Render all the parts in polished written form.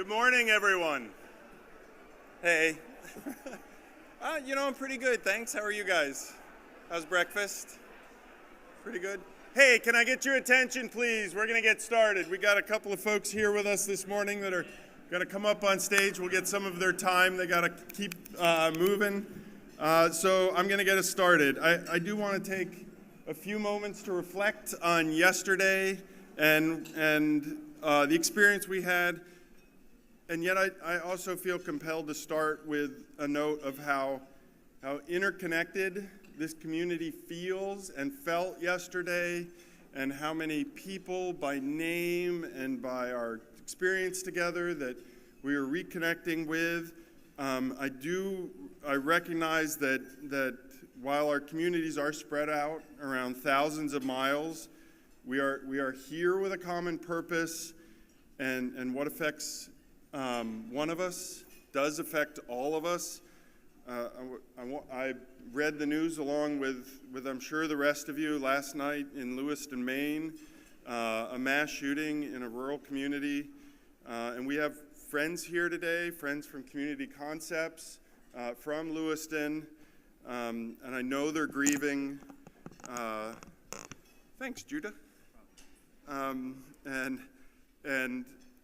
Good morning, everyone. Hey. I'm pretty good, thanks. How are you guys? How's breakfast? Pretty good? Hey, can I get your attention, please? We're going to get started. We got a couple of folks here with us this morning that are going to come up on stage. We'll get some of their time. They got to keep moving. So I'm going to get us started. I do want to take a few moments to reflect on yesterday and the experience we had. And yet I also feel compelled to start with a note of how interconnected this community feels and felt yesterday, and how many people by name and by our experience together that we are reconnecting with. I recognize that while our communities are spread out around thousands of miles, we are here with a common purpose, and what affects one of us does affect all of us. I read the news along with I'm sure the rest of you last night in Lewiston, Maine, a mass shooting in a rural community. And we have friends here today, friends from Community Concepts from Lewiston, and I know they're grieving. Thanks, Judah.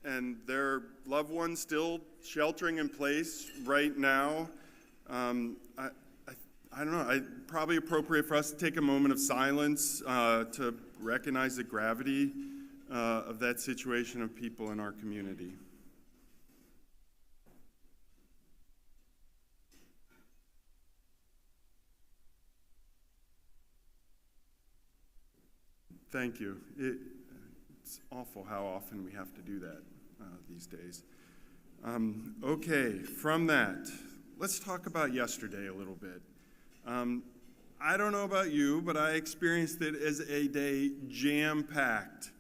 And their loved ones still sheltering in place right now. I don't know, probably appropriate for us to take a moment of silence to recognize the gravity of that situation of people in our community. Thank you. It's awful how often we have to do that these days. Okay, from that, let's talk about yesterday a little bit. I don't know about you, but I experienced it as a day jam-packed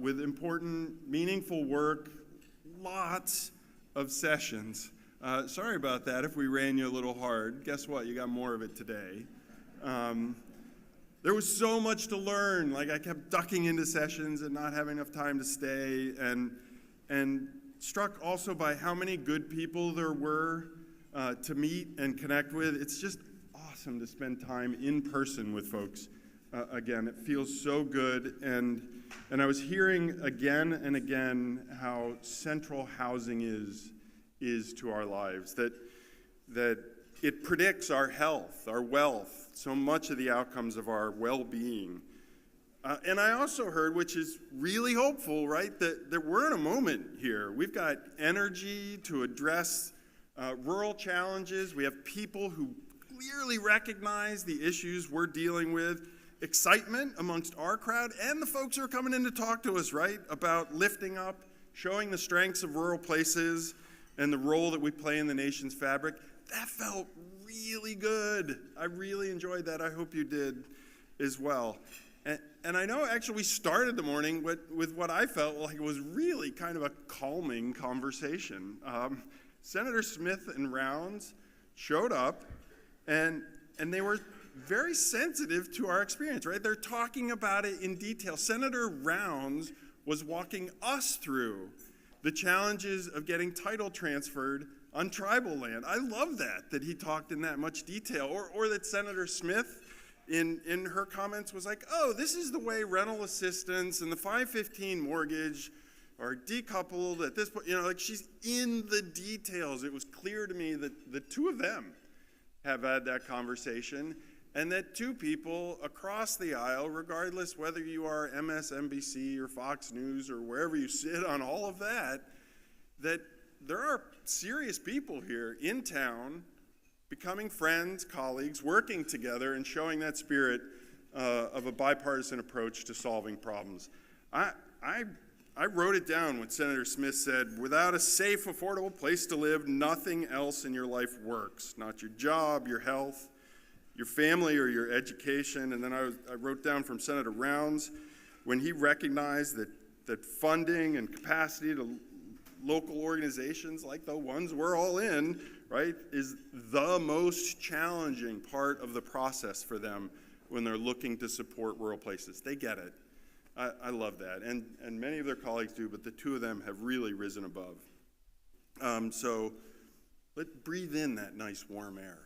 with important, meaningful work, lots of sessions. Sorry about that if we ran you a little hard. Guess what? You got more of it today. There was so much to learn. Like, I kept ducking into sessions and not having enough time to stay, and struck also by how many good people there were to meet and connect with. It's just awesome to spend time in person with folks. Again, it feels so good, and I was hearing again and again how central housing is to our lives, that it predicts our health, our wealth, so much of the outcomes of our well-being. And I also heard, which is really hopeful, right, that we're in a moment here. We've got energy to address rural challenges. We have people who clearly recognize the issues we're dealing with, excitement amongst our crowd and the folks who are coming in to talk to us, right, about lifting up, showing the strengths of rural places and the role that we play in the nation's fabric. That felt really good. I really enjoyed that. I hope you did as well. And I know actually we started the morning with what I felt like was really kind of a calming conversation. Senator Smith and Rounds showed up, and they were very sensitive to our experience, right? They're talking about it in detail. Senator Rounds was walking us through the challenges of getting title transferred on tribal land. I love that he talked in that much detail. Or that Senator Smith in her comments was like, oh, this is the way rental assistance and the 515 mortgage are decoupled at this point. Like, she's in the details. It was clear to me that the two of them have had that conversation, and that two people across the aisle, regardless whether you are MSNBC or Fox News or wherever you sit on all of that there are serious people here in town becoming friends, colleagues, working together and showing that spirit of a bipartisan approach to solving problems. I wrote it down when Senator Smith said, without a safe, affordable place to live, nothing else in your life works. Not your job, your health, your family, or your education. And then I wrote down from Senator Rounds, when he recognized that funding and capacity to local organizations like the ones we're all in, right, is the most challenging part of the process for them when they're looking to support rural places. They get it. I love that, and many of their colleagues do, but the two of them have really risen above So let's breathe in that nice warm air.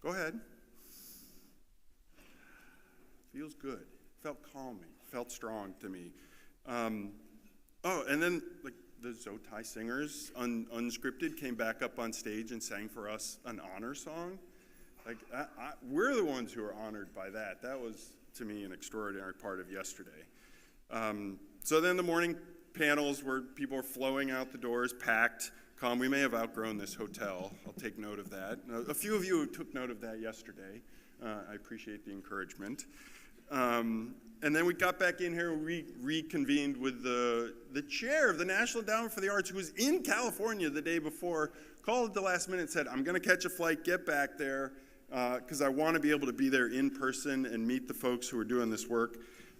Go ahead. Feels good. Felt calming. Felt strong to me. And then like the Zotai singers, unscripted, came back up on stage and sang for us an honor song. Like we're the ones who are honored by that. That was, to me, an extraordinary part of yesterday. So then the morning panels where people are flowing out the doors, packed, calm. We may have outgrown this hotel. I'll take note of that. A few of you took note of that yesterday. I appreciate the encouragement. And then we got back in here, we reconvened with the chair of the National Endowment for the Arts, who was in California the day before, called at the last minute and said, I'm going to catch a flight, get back there, because I want to be able to be there in person and meet the folks who are doing this work.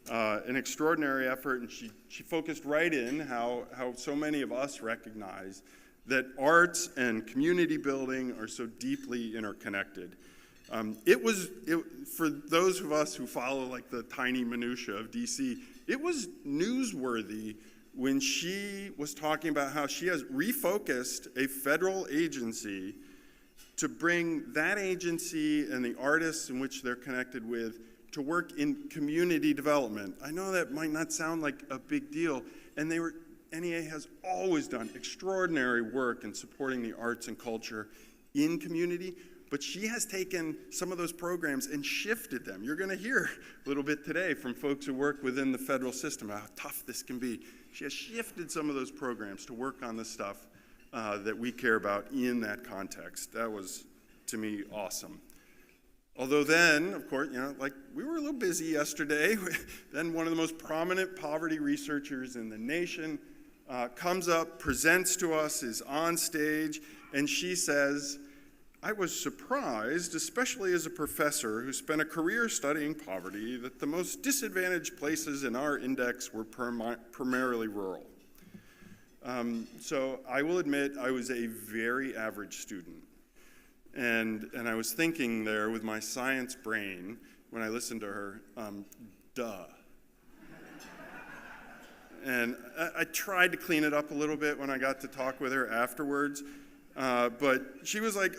An extraordinary effort, and she focused right in how so many of us recognize that arts and community building are so deeply interconnected. For those of us who follow like the tiny minutia of DC, it was newsworthy when she was talking about how she has refocused a federal agency to bring that agency and the artists in which they're connected with to work in community development. I know that might not sound like a big deal, and NEA has always done extraordinary work in supporting the arts and culture in community, but she has taken some of those programs and shifted them. You're going to hear a little bit today from folks who work within the federal system how tough this can be. She has shifted some of those programs to work on the stuff that we care about in that context. That was, to me, awesome. Although then, of course, we were a little busy yesterday. Then one of the most prominent poverty researchers in the nation comes up, presents to us, is on stage, and she says, I was surprised, especially as a professor who spent a career studying poverty, that the most disadvantaged places in our index were primarily rural. So I will admit I was a very average student. And I was thinking there with my science brain when I listened to her, duh. And I tried to clean it up a little bit when I got to talk with her afterwards. But she was like,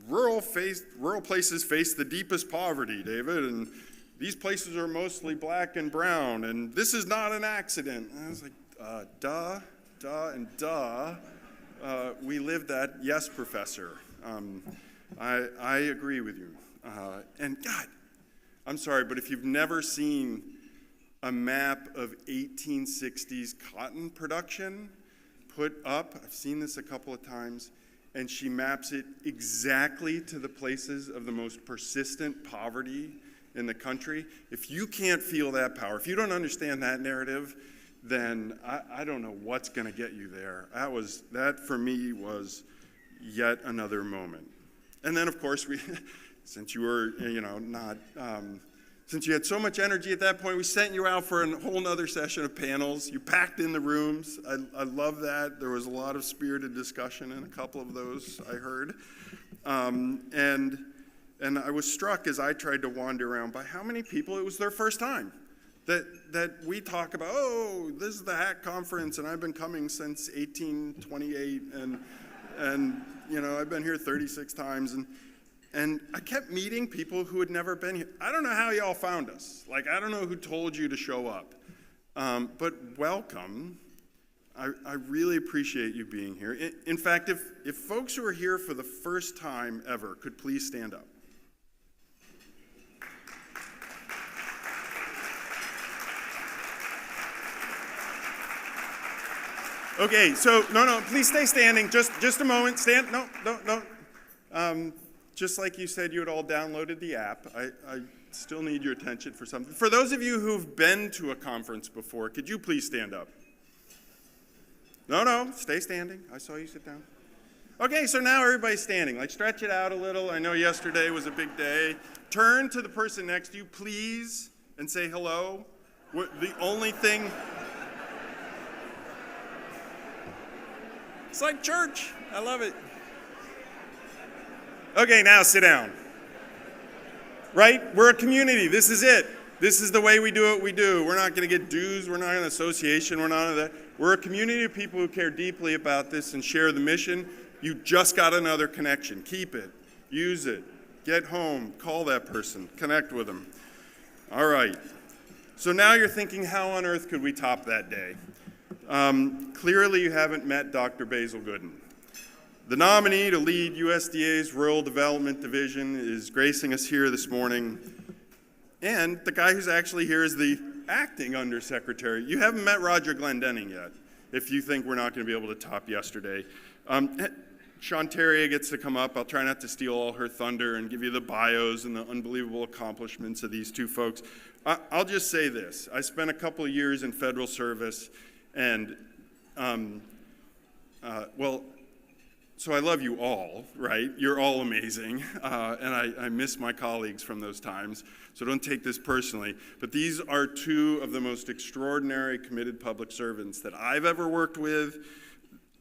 rural places face the deepest poverty, David, and these places are mostly black and brown, and this is not an accident. And I was like, duh, and duh. We lived that, yes, professor. I agree with you. And God, I'm sorry, but if you've never seen a map of 1860s cotton production put up, I've seen this a couple of times, and she maps it exactly to the places of the most persistent poverty in the country. If you can't feel that power, if you don't understand that narrative, then I don't know what's going to get you there. That for me was yet another moment. And then, of course, since you were, since you had so much energy at that point, we sent you out for a whole nother session of panels. You packed in the rooms. I love that. There was a lot of spirited discussion in a couple of those, I heard. And I was struck as I tried to wander around by how many people it was their first time. That we talk about, this is the HACC conference, and I've been coming since 1828, and I've been here 36 times, and I kept meeting people who had never been here. I don't know how y'all found us. I don't know who told you to show up, but welcome. I really appreciate you being here. In fact, if folks who are here for the first time ever could please stand up. Okay, so, no, please stay standing. Just a moment. Stand. No. Just like you said you had all downloaded the app, I still need your attention for something. For those of you who've been to a conference before, could you please stand up? No, stay standing. I saw you sit down. Okay, so now everybody's standing. Stretch it out a little. I know yesterday was a big day. Turn to the person next to you, please, and say hello. The only thing... It's like church. I love it. Okay, now sit down. Right? We're a community. This is it. This is the way we do what we do. We're not going to get dues. We're not an association. We're not that. We're a community of people who care deeply about this and share the mission. You just got another connection. Keep it. Use it. Get home. Call that person. Connect with them. All right. So now you're thinking, how on earth could we top that day? Clearly you haven't met Dr. Basil Gooden. The nominee to lead USDA's Rural Development Division is gracing us here this morning. And the guy who's actually here is the acting undersecretary. You haven't met Roger Glendenning yet, if you think we're not going to be able to top yesterday. Shontaria gets to come up. I'll try not to steal all her thunder and give you the bios and the unbelievable accomplishments of these two folks. I'll just say this. I spent a couple of years in federal service, and, so I love you all, right? You're all amazing, and I miss my colleagues from those times, so don't take this personally. But these are two of the most extraordinary committed public servants that I've ever worked with,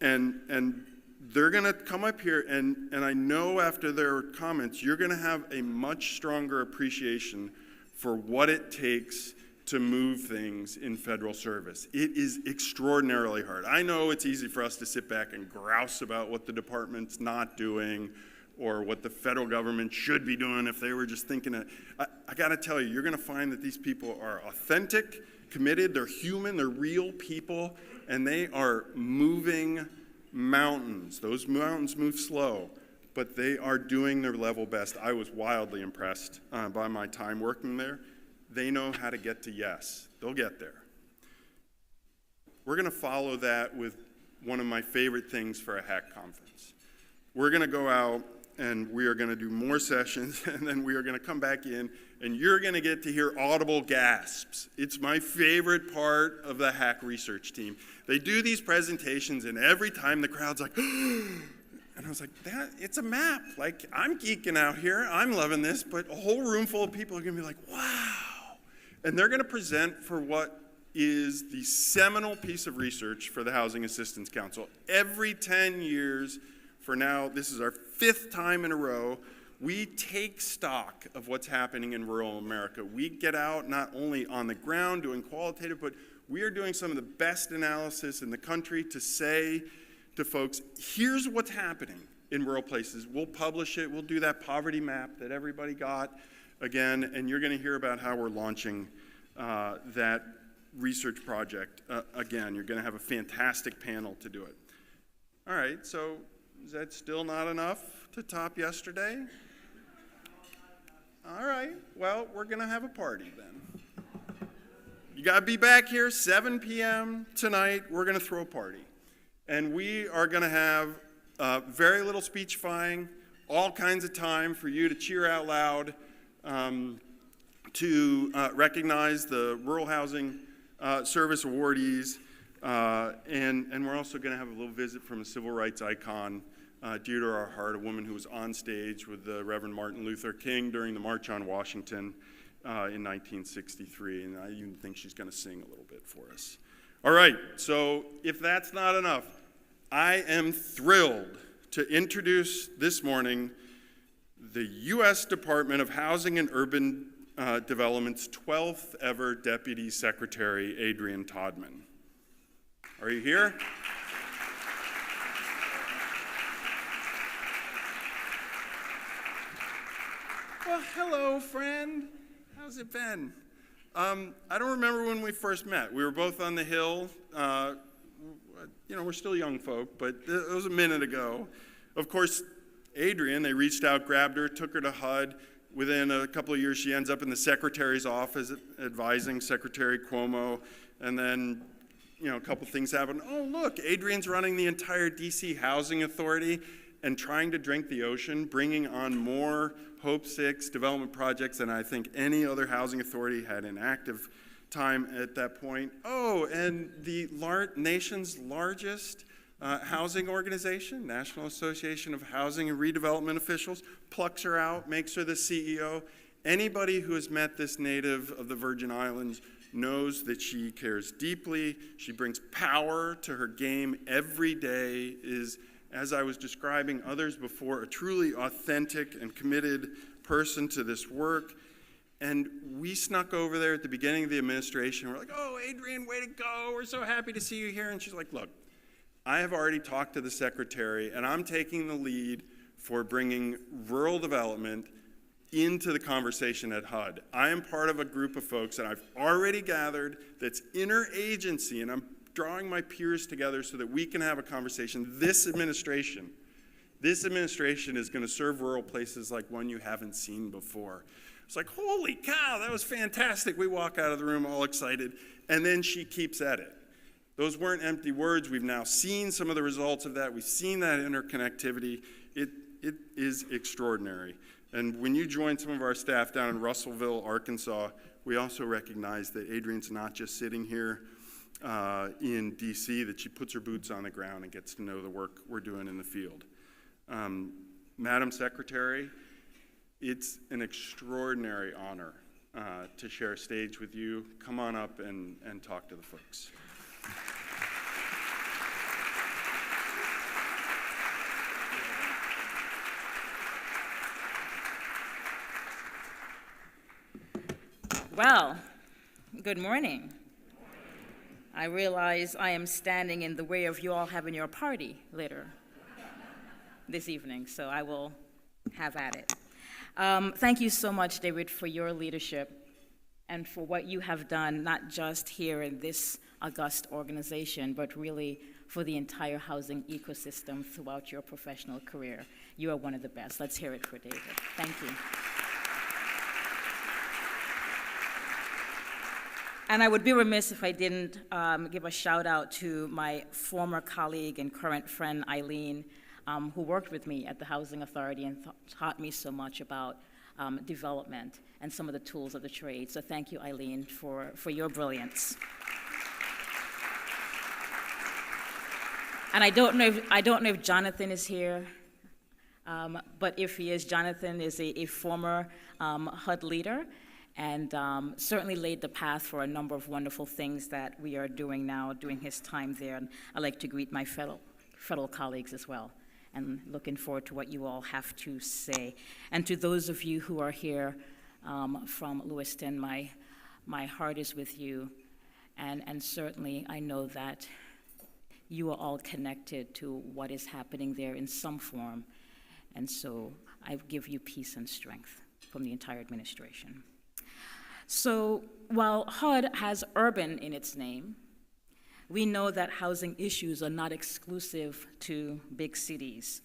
and they're going to come up here, and I know after their comments, you're going to have a much stronger appreciation for what it takes to move things in federal service. It is extraordinarily hard. I know it's easy for us to sit back and grouse about what the department's not doing or what the federal government should be doing if they were just thinking it. I gotta tell you, you're gonna find that these people are authentic, committed, they're human, they're real people, and they are moving mountains. Those mountains move slow, but they are doing their level best. I was wildly impressed by my time working there. They know how to get to yes. They'll get there. We're going to follow that with one of my favorite things for a HAC conference. We're going to go out and we are going to do more sessions, and then we are going to come back in, and you're going to get to hear audible gasps. It's my favorite part of the HAC research team. They do these presentations, and every time the crowd's like, and I was like, it's a map. Like, I'm geeking out here. I'm loving this, but a whole room full of people are going to be like, wow. And they're going to present for what is the seminal piece of research for the Housing Assistance Council. Every 10 years, for now, this is our 5th time in a row, we take stock of what's happening in rural America. We get out not only on the ground doing qualitative, but we are doing some of the best analysis in the country to say to folks, here's what's happening in rural places. We'll publish it. We'll do that poverty map that everybody got again, and you're going to hear about how we're launching that research project again. You're going to have a fantastic panel to do it. All right, so is that still not enough to top yesterday? All right, well, we're going to have a party then. You got to be back here 7 p.m. tonight. We're going to throw a party. And we are going to have very little speechifying, all kinds of time for you to cheer out loud, to recognize the Rural Housing Service awardees, and we're also going to have a little visit from a civil rights icon, dear to our heart, a woman who was on stage with the Reverend Martin Luther King during the March on Washington in 1963, and I even think she's going to sing a little bit for us. All right, so if that's not enough, I am thrilled to introduce this morning the U.S. Department of Housing and Urban Development's 12th ever Deputy Secretary, Adrian Todman. Are you here? Well, hello, friend. How's it been? I don't remember when we first met. We were both on the Hill. We're still young folk, but it was a minute ago. Of course, Adrian, they reached out, grabbed her, took her to HUD. Within a couple of years, she ends up in the Secretary's office advising Secretary Cuomo. And then, a couple things happen. Oh, look, Adrian's running the entire D.C. Housing Authority and trying to drink the ocean, bringing on more Hope 6 development projects than I think any other housing authority had in active time at that point. Oh, and the nation's largest housing organization, National Association of Housing and Redevelopment Officials, plucks her out, makes her the CEO. Anybody who has met this native of the Virgin Islands knows that she cares deeply. She brings power to her game every day, is, as I was describing others before, a truly authentic and committed person to this work. And we snuck over there at the beginning of the administration. We're like, oh, Adrienne, way to go. We're so happy to see you here. And she's like, look, I have already talked to the secretary, and I'm taking the lead for bringing rural development into the conversation at HUD. I am part of a group of folks that I've already gathered that's interagency, and I'm drawing my peers together so that we can have a conversation. This administration is going to serve rural places like one you haven't seen before. It's like, holy cow, that was fantastic. We walk out of the room all excited, and then she keeps at it. Those weren't empty words. We've now seen some of the results of that. We've seen that interconnectivity. It is extraordinary. And when you join some of our staff down in Russellville, Arkansas, we also recognize that Adrienne's not just sitting here in DC, that she puts her boots on the ground and gets to know the work we're doing in the field. Madam Secretary, it's an extraordinary honor to share a stage with you. Come on up and talk to the folks. Well, good morning. I realize I am standing in the way of you all having your party later this evening, so I will have at it. Thank you so much, David, for your leadership and for what you have done, not just here in this august organization, but really for the entire housing ecosystem throughout your professional career. You are one of the best. Let's hear it for David. Thank you. And I would be remiss if I didn't give a shout out to my former colleague and current friend, Eileen, who worked with me at the Housing Authority and taught me so much about development and some of the tools of the trade. So thank you, Eileen, for your brilliance. And I don't know if Jonathan is here, but if he is, Jonathan is a former HUD leader, and certainly laid the path for a number of wonderful things that we are doing now during his time there. And I'd like to greet my fellow colleagues as well, and looking forward to what you all have to say. And to those of you who are here from Lewiston, my heart is with you, and certainly I know that you are all connected to what is happening there in some form, and so I give you peace and strength from the entire administration. So while HUD has urban in its name, we know that housing issues are not exclusive to big cities.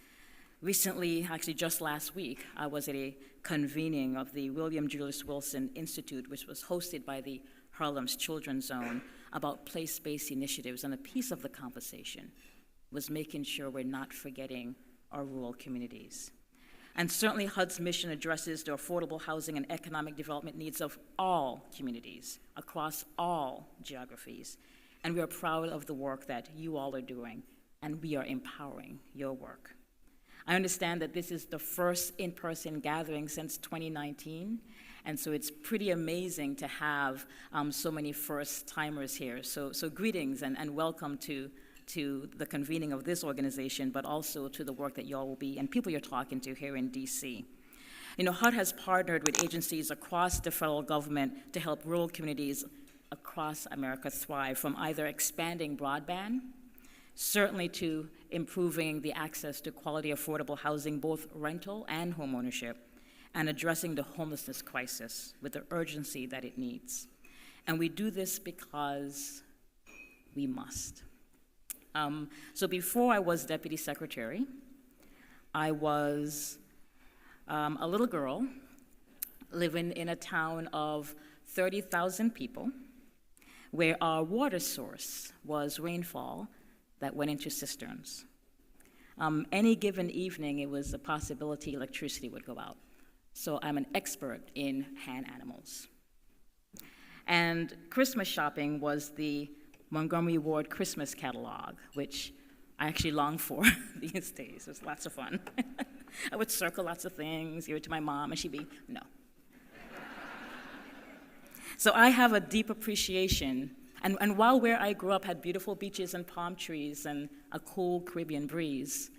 Recently, actually just last week, I was at a convening of the William Julius Wilson Institute, which was hosted by the Harlem's Children's Zone, about place-based initiatives, and a piece of the conversation was making sure we're not forgetting our rural communities. And certainly HUD's mission addresses the affordable housing and economic development needs of all communities across all geographies. And we are proud of the work that you all are doing, and we are empowering your work. I understand that this is the first in-person gathering since 2019, and so it's pretty amazing to have so many first-timers here. So greetings and welcome to the convening of this organization, but also to the work that you all will be, and people you're talking to here in DC. You know, HUD has partnered with agencies across the federal government to help rural communities across America thrive, from either expanding broadband, certainly to improving the access to quality affordable housing, both rental and homeownership, and addressing the homelessness crisis with the urgency that it needs. And we do this because we must. So before I was deputy secretary, I was a little girl living in a town of 30,000 people, where our water source was rainfall that went into cisterns. Any given evening, it was a possibility electricity would go out. So I'm an expert in hand animals. And Christmas shopping was the Montgomery Ward Christmas catalog, which I actually long for these days. It was lots of fun. I would circle lots of things, give it to my mom, and she'd be, no. So I have a deep appreciation, and while where I grew up had beautiful beaches and palm trees and a cool Caribbean breeze,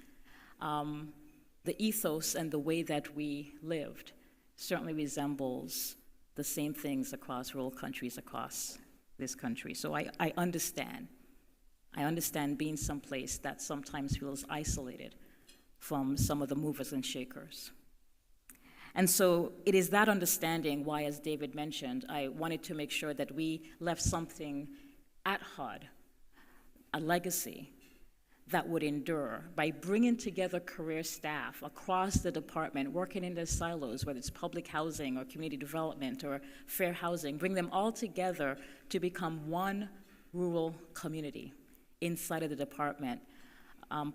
the ethos and the way that we lived certainly resembles the same things across rural countries across this country. So I understand. I understand being someplace that sometimes feels isolated from some of the movers and shakers. And so it is that understanding why, as David mentioned, I wanted to make sure that we left something at HUD, a legacy that would endure by bringing together career staff across the department, working in their silos, whether it's public housing or community development or fair housing, bring them all together to become one rural community inside of the department,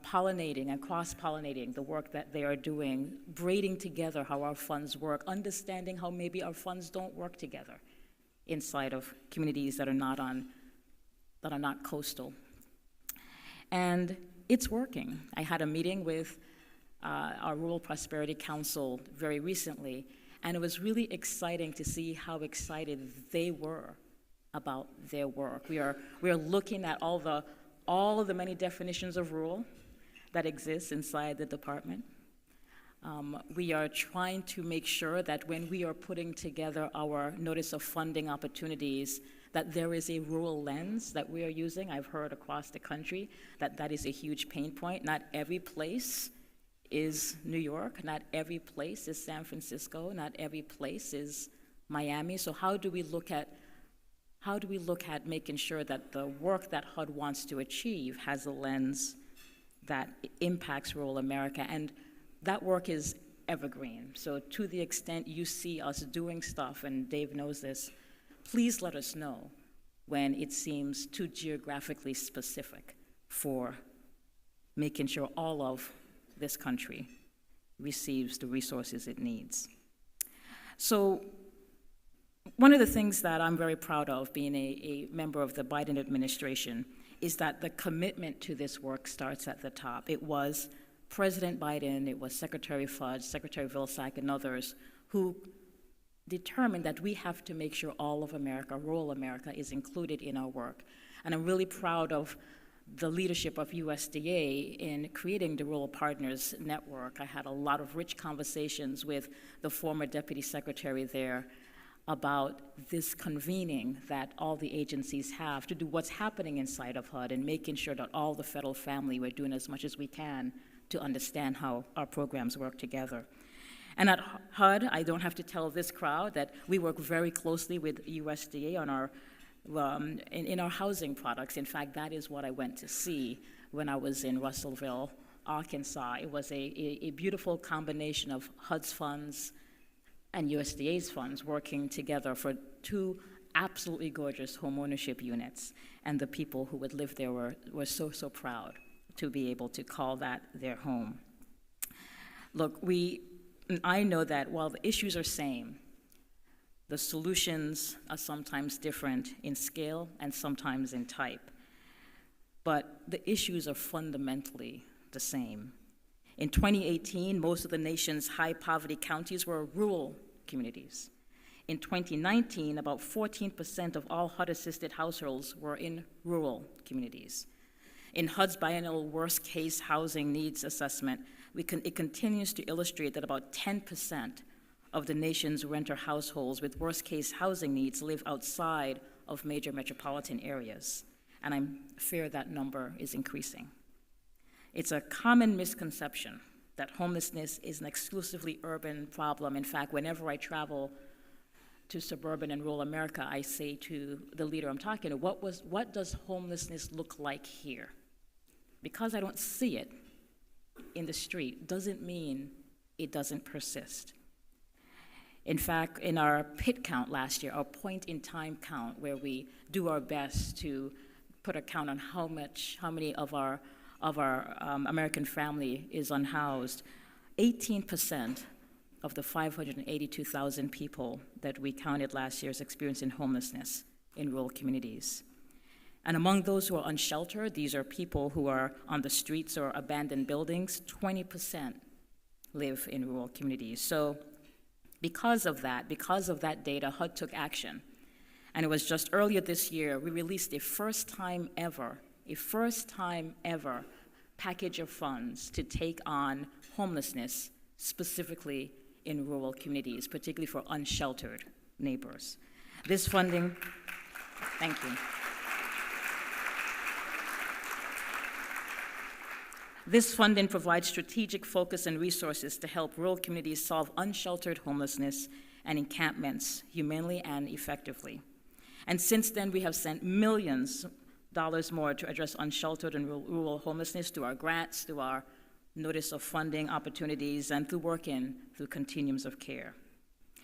pollinating and cross-pollinating the work that they are doing, braiding together how our funds work, understanding how maybe our funds don't work together inside of communities that are not coastal. And it's working. I had a meeting with our Rural Prosperity Council very recently, and it was really exciting to see how excited they were about their work. We are looking at all of the many definitions of rural that exist inside the department. We are trying to make sure that when we are putting together our notice of funding opportunities, that there is a rural lens that we are using. I've heard across the country that is a huge pain point. Not every place is New York, not every place is San Francisco, not every place is Miami. So how do we look at making sure that the work that HUD wants to achieve has a lens that impacts rural America? And that work is evergreen. So to the extent you see us doing stuff, and Dave knows this, please let us know when it seems too geographically specific for making sure all of this country receives the resources it needs. So one of the things that I'm very proud of, being a member of the Biden administration, is that the commitment to this work starts at the top. It was President Biden, it was Secretary Fudge, Secretary Vilsack, and others who determined that we have to make sure all of America, rural America, is included in our work. And I'm really proud of the leadership of USDA in creating the Rural Partners Network. I had a lot of rich conversations with the former Deputy Secretary there about this convening that all the agencies have to do what's happening inside of HUD and making sure that all the federal family, we're doing as much as we can to understand how our programs work together. And at HUD, I don't have to tell this crowd that we work very closely with USDA on our in our housing products. In fact, that is what I went to see when I was in Russellville, Arkansas. It was a beautiful combination of HUD's funds and USDA's funds working together for two absolutely gorgeous homeownership units. And the people who would live there were so proud to be able to call that their home. Look, I know that while the issues are same, the solutions are sometimes different in scale and sometimes in type. But the issues are fundamentally the same. In 2018, most of the nation's high poverty counties were rural communities. In 2019, about 14% of all HUD-assisted households were in rural communities. In HUD's biennial worst case housing needs assessment, it continues to illustrate that about 10% of the nation's renter households with worst case housing needs live outside of major metropolitan areas. And I'm fear that number is increasing. It's a common misconception that homelessness is an exclusively urban problem. In fact, whenever I travel to suburban and rural America, I say to the leader I'm talking to, what does homelessness look like here? Because I don't see it in the street doesn't mean it doesn't persist. In fact, in our PIT count last year, our point-in-time count, where we do our best to put a count on how many of our American family is unhoused, 18% of the 582,000 people that we counted last year is experiencing homelessness in rural communities. And among those who are unsheltered, these are people who are on the streets or abandoned buildings, 20% live in rural communities. So because of that data, HUD took action. And it was just earlier this year, we released a first time ever package of funds to take on homelessness, specifically in rural communities, particularly for unsheltered neighbors. This funding, thank you. This funding provides strategic focus and resources to help rural communities solve unsheltered homelessness and encampments humanely and effectively. And since then, we have sent millions of dollars more to address unsheltered and rural homelessness through our grants, through our notice of funding opportunities, and through through continuums of care.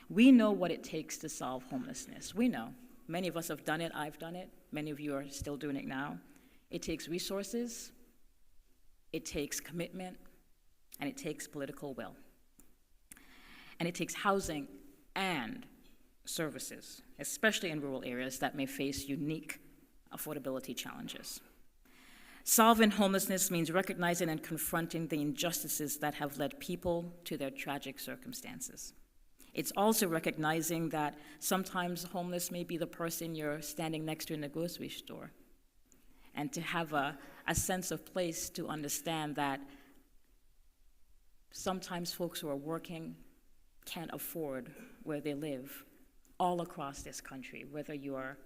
We know what it takes to solve homelessness. We know. Many of us have done it. I've done it. Many of you are still doing it now. It takes resources, it takes commitment, and it takes political will. And it takes housing and services, especially in rural areas that may face unique affordability challenges. Solving homelessness means recognizing and confronting the injustices that have led people to their tragic circumstances. It's also recognizing that sometimes homeless may be the person you're standing next to in the grocery store, and to have a sense of place to understand that sometimes folks who are working can't afford where they live all across this country, whether you are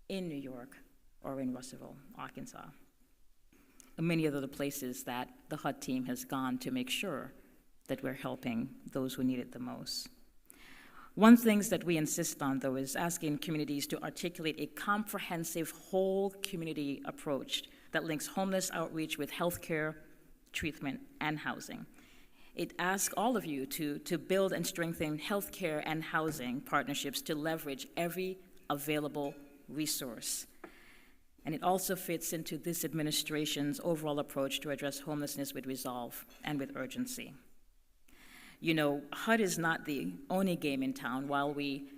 in New York or in Russellville, Arkansas. And many of the places that the HUD team has gone to make sure that we're helping those who need it the most. One thing that we insist on, though, is asking communities to articulate a comprehensive whole community approach that links homeless outreach with healthcare, treatment, and housing. It asks all of you to build and strengthen healthcare and housing partnerships to leverage every available resource. And it also fits into this administration's overall approach to address homelessness with resolve and with urgency. You know, HUD is not the only game in town. While we,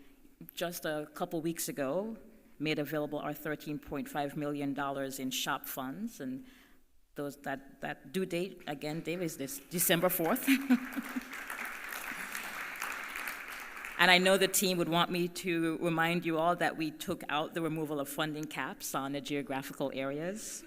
just a couple weeks ago, made available our $13.5 million in SHOP funds, and that due date, again, Dave, is this December 4th. And I know the team would want me to remind you all that we took out the removal of funding caps on the geographical areas.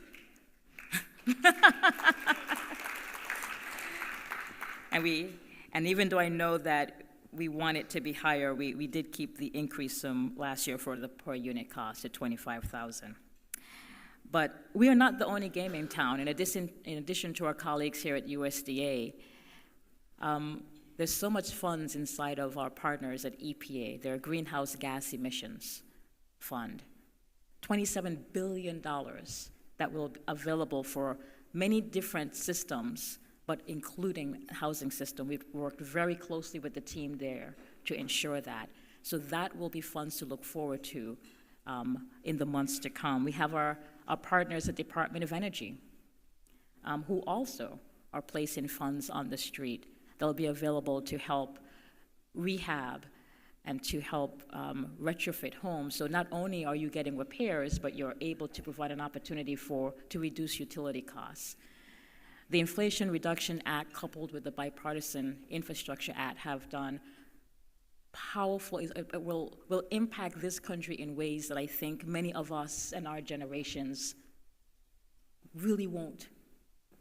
And even though I know that we want it to be higher, we did keep the increase from last year for the per unit cost at $25,000. But we are not the only game in town. In addition to our colleagues here at USDA, there's so much funds inside of our partners at EPA, their greenhouse gas emissions fund, $27 billion that will be available for many different systems, but including housing system. We've worked very closely with the team there to ensure that. So that will be funds to look forward to in the months to come. We have our partners at Department of Energy, who also are placing funds on the street that'll be available to help rehab and to help retrofit homes. So not only are you getting repairs, but you're able to provide an opportunity to reduce utility costs. The Inflation Reduction Act, coupled with the Bipartisan Infrastructure Act, have done powerful, it will impact this country in ways that I think many of us and our generations really won't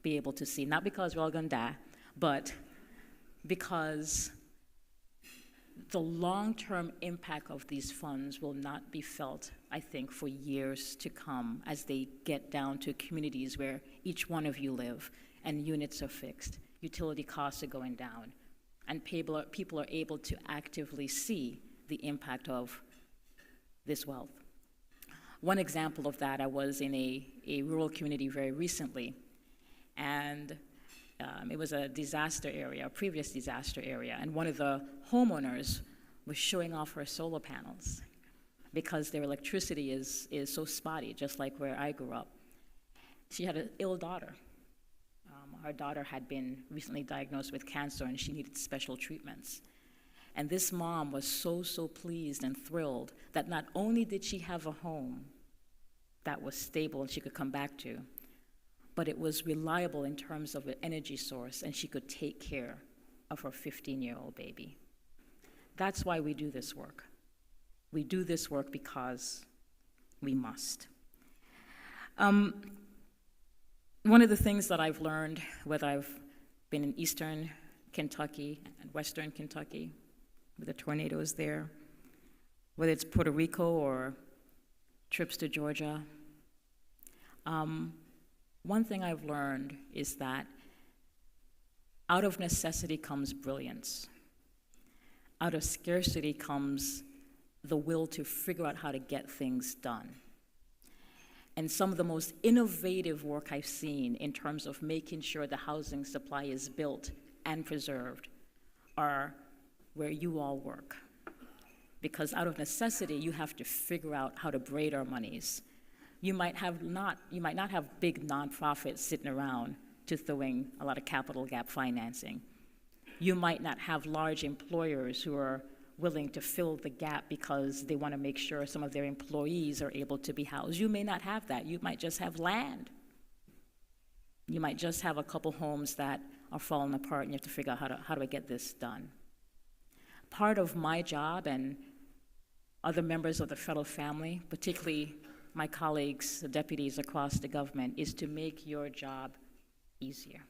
be able to see. Not because we're all gonna die, but because the long-term impact of these funds will not be felt, I think, for years to come as they get down to communities where each one of you live and units are fixed, utility costs are going down, and people are able to actively see the impact of this wealth. One example of that, I was in a rural community very recently, and it was a disaster area, a previous disaster area, and one of the homeowners was showing off her solar panels because their electricity is so spotty, just like where I grew up. She had an ill daughter. Her daughter had been recently diagnosed with cancer and she needed special treatments. And this mom was so pleased and thrilled that not only did she have a home that was stable and she could come back to, but it was reliable in terms of an energy source, and she could take care of her 15-year-old baby. That's why we do this work. We do this work because we must. One of the things that I've learned, whether I've been in eastern Kentucky and western Kentucky, with the tornadoes there, whether it's Puerto Rico or trips to Georgia. One thing I've learned is that out of necessity comes brilliance. Out of scarcity comes the will to figure out how to get things done. And some of the most innovative work I've seen in terms of making sure the housing supply is built and preserved are where you all work. Because out of necessity, you have to figure out how to braid our monies. You might not have big nonprofits sitting around to throwing a lot of capital gap financing. You might not have large employers who are willing to fill the gap because they want to make sure some of their employees are able to be housed. You may not have that. You might just have land. You might just have a couple homes that are falling apart, and you have to figure out how do I get this done. Part of my job and other members of the federal family, particularly my colleagues, the deputies across the government, is to make your job easier.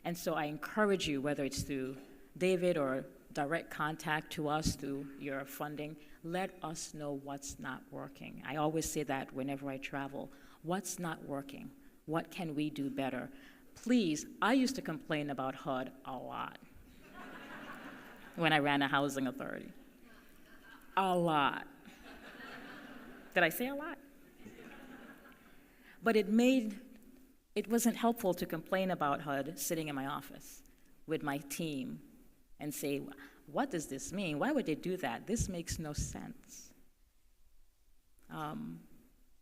And so I encourage you, whether it's through David or direct contact to us through your funding, let us know what's not working. I always say that whenever I travel. What's not working? What can we do better? Please, I used to complain about HUD a lot when I ran a housing authority. A lot. Did I say a lot? But it wasn't helpful to complain about HUD sitting in my office with my team and say, what does this mean? Why would they do that? This makes no sense.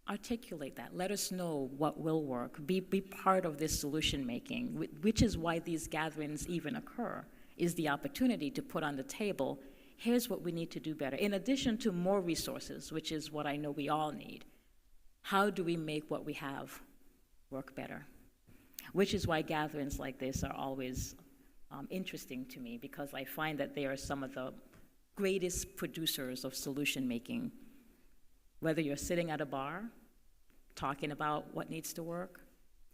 Articulate that. Let us know what will work. Be part of this solution making, which is why these gatherings even occur, is the opportunity to put on the table, here's what we need to do better. In addition to more resources, which is what I know we all need, how do we make what we have work better? Which is why gatherings like this are always interesting to me, because I find that they are some of the greatest producers of solution making. Whether you're sitting at a bar talking about what needs to work,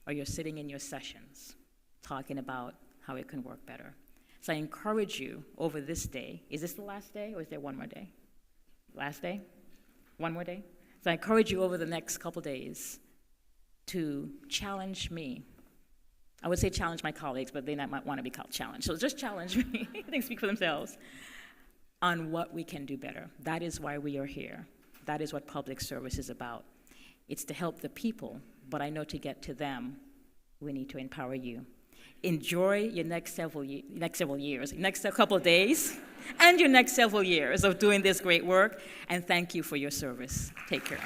or you're sitting in your sessions talking about how it can work better. So I encourage you over this day. Is this the last day, or is there one more day? Last day? One more day? So I encourage you over the next couple days to challenge me. I would say challenge my colleagues, but they might want to be called challenged. So just challenge me, they speak for themselves, on what we can do better. That is why we are here. That is what public service is about. It's to help the people, but I know to get to them, we need to empower you. Enjoy your next several years, next couple of days, and your next several years of doing this great work, and thank you for your service. Take care.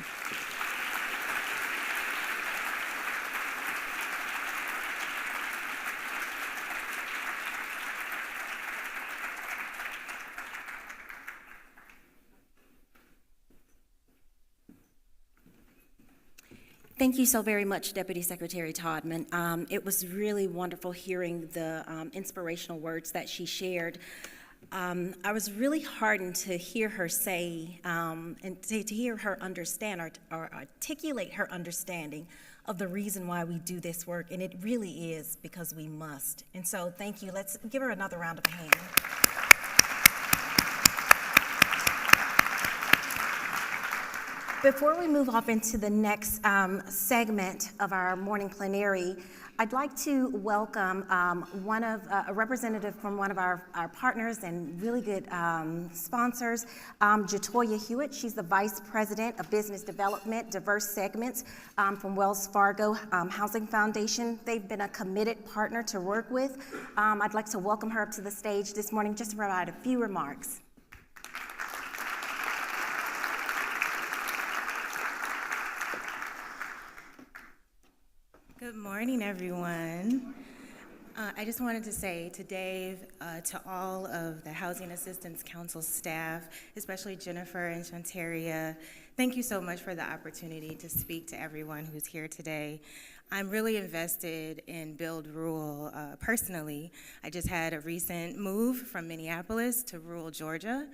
Thank you so very much, Deputy Secretary Todman. It was really wonderful hearing the inspirational words that she shared. I was really heartened to hear her say, and to hear her understand or articulate her understanding of the reason why we do this work, and it really is because we must. And so thank you. Let's give her another round of applause. Before we move off into the next segment of our morning plenary, I'd like to welcome a representative from one of our partners and really good sponsors, Jatoya Hewitt. She's the Vice President of Business Development, Diverse Segments from Wells Fargo Housing Foundation. They've been a committed partner to work with. I'd like to welcome her up to the stage this morning just to provide a few remarks. Good morning, everyone. I just wanted to say to Dave, to all of the Housing Assistance Council staff, especially Jennifer and Shantaria, thank you so much for the opportunity to speak to everyone who's here today. I'm really invested in Build Rural personally. I just had a recent move from Minneapolis to rural Georgia,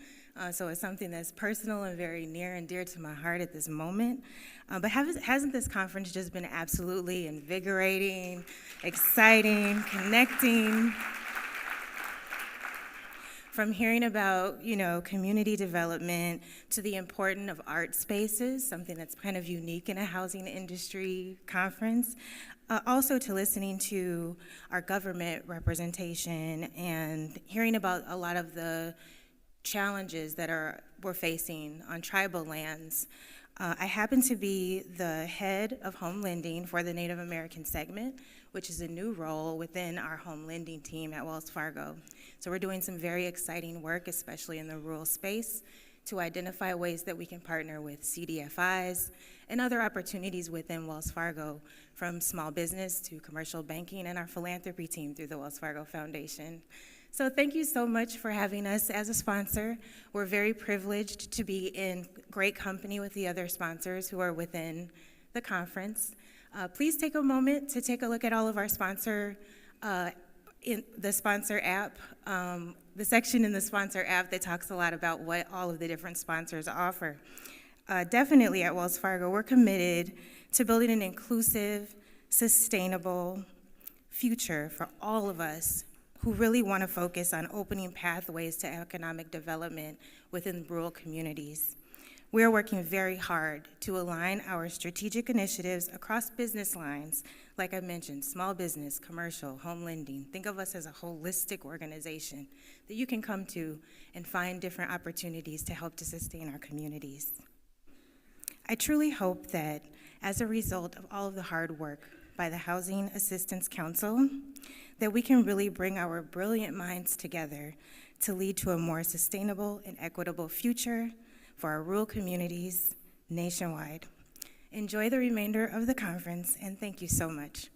so it's something that's personal and very near and dear to my heart at this moment. But hasn't this conference just been absolutely invigorating, exciting, connecting? From hearing about, community development to the importance of art spaces, something that's kind of unique in a housing industry conference, also to listening to our government representation and hearing about a lot of the challenges that we're facing on tribal lands. I happen to be the head of home lending for the Native American segment, which is a new role within our home lending team at Wells Fargo. So we're doing some very exciting work, especially in the rural space, to identify ways that we can partner with CDFIs and other opportunities within Wells Fargo, from small business to commercial banking and our philanthropy team through the Wells Fargo Foundation. So thank you so much for having us as a sponsor. We're very privileged to be in great company with the other sponsors who are within the conference. Please take a moment to take a look at all of our sponsor, in the sponsor app, the section in the sponsor app that talks a lot about what all of the different sponsors offer. Definitely at Wells Fargo, we're committed to building an inclusive, sustainable future for all of us who really want to focus on opening pathways to economic development within rural communities. We are working very hard to align our strategic initiatives across business lines, like I mentioned, small business, commercial, home lending. Think of us as a holistic organization that you can come to and find different opportunities to help to sustain our communities. I truly hope that as a result of all of the hard work by the Housing Assistance Council, that we can really bring our brilliant minds together to lead to a more sustainable and equitable future for our rural communities nationwide. Enjoy the remainder of the conference, and thank you so much.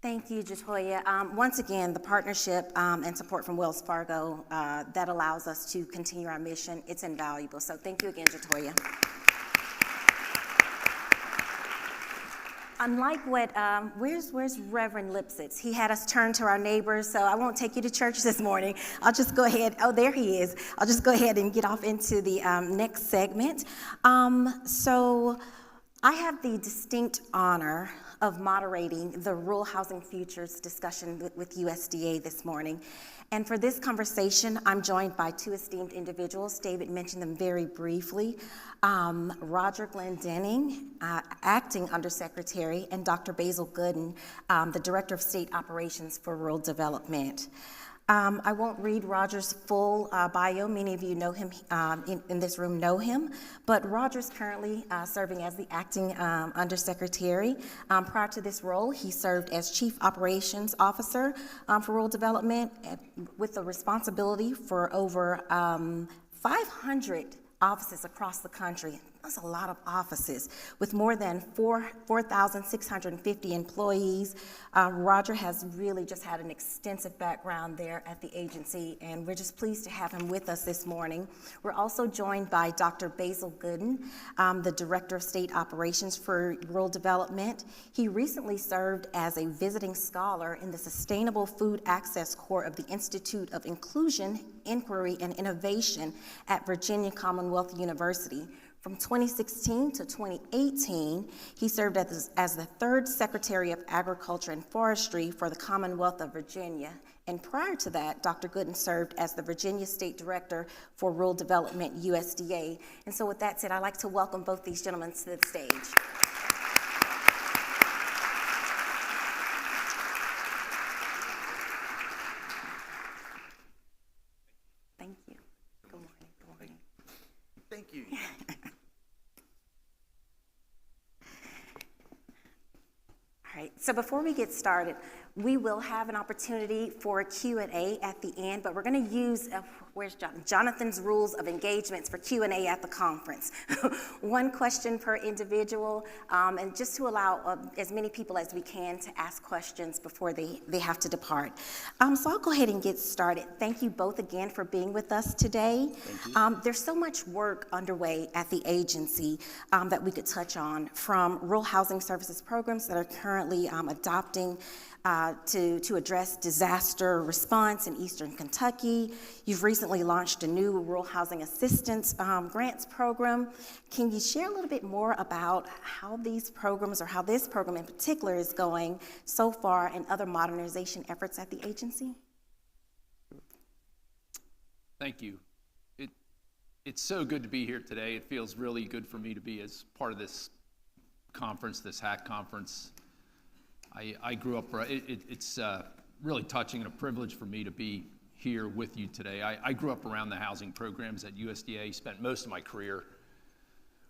Thank you, Jatoya. Once again, the partnership and support from Wells Fargo that allows us to continue our mission, it's invaluable. So thank you again, Jatoya. Unlike what, where's Reverend Lipsitz? He had us turn to our neighbors, so I won't take you to church this morning. I'll just go ahead, oh, there he is. I'll just go ahead and get off into the next segment. So I have the distinct honor of moderating the Rural Housing Futures discussion with USDA this morning. And for this conversation, I'm joined by two esteemed individuals. David mentioned them very briefly. Roger Glendenning, Acting Undersecretary, and Dr. Basil Gooden, the Director of State Operations for Rural Development. I won't read Roger's full bio. Many of you know him in this room know him, but Roger's currently serving as the acting undersecretary. Prior to this role, he served as Chief Operations Officer for Rural Development with the responsibility for over 500 offices across the country. That's a lot of offices with more than 4,650 employees. Roger has really just had an extensive background there at the agency, and we're just pleased to have him with us this morning. We're also joined by Dr. Basil Gooden, the Director of State Operations for Rural Development. He recently served as a visiting scholar in the Sustainable Food Access Core of the Institute of Inclusion, Inquiry, and Innovation at Virginia Commonwealth University. From 2016 to 2018, he served as the third Secretary of Agriculture and Forestry for the Commonwealth of Virginia. And prior to that, Dr. Gooden served as the Virginia State Director for Rural Development, USDA. And so with that said, I'd like to welcome both these gentlemen to the stage. Thank you. Good morning. Good morning. Thank you. All right, so before we get started, we will have an opportunity for a Q&A at the end, but we're going to use, where's Jonathan's rules of engagements for Q&A at the conference. One question per individual, and just to allow as many people as we can to ask questions before they have to depart. So I'll go ahead and get started. Thank you both again for being with us today. There's so much work underway at the agency that we could touch on, from rural housing services programs that are currently adopting to address disaster response in Eastern Kentucky. You've recently launched a new rural housing assistance grants program. Can you share a little bit more about how these programs, or how this program in particular, is going so far, and other modernization efforts at the agency? Thank you. It's so good to be here today. It feels really good for me to be as part of this conference, this HAC conference. I grew up, it's really touching and a privilege for me to be here with you today. I grew up around the housing programs at USDA, spent most of my career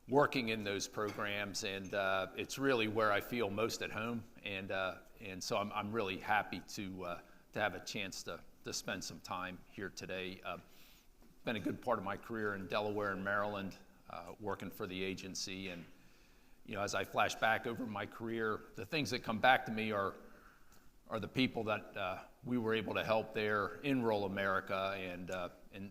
working in those programs, and it's really where I feel most at home. And so I'm really happy to have a chance to spend some time here today. Been a good part of my career in Delaware and Maryland, working for the agency. And as I flash back over my career, the things that come back to me are the people that we were able to help there in rural America, and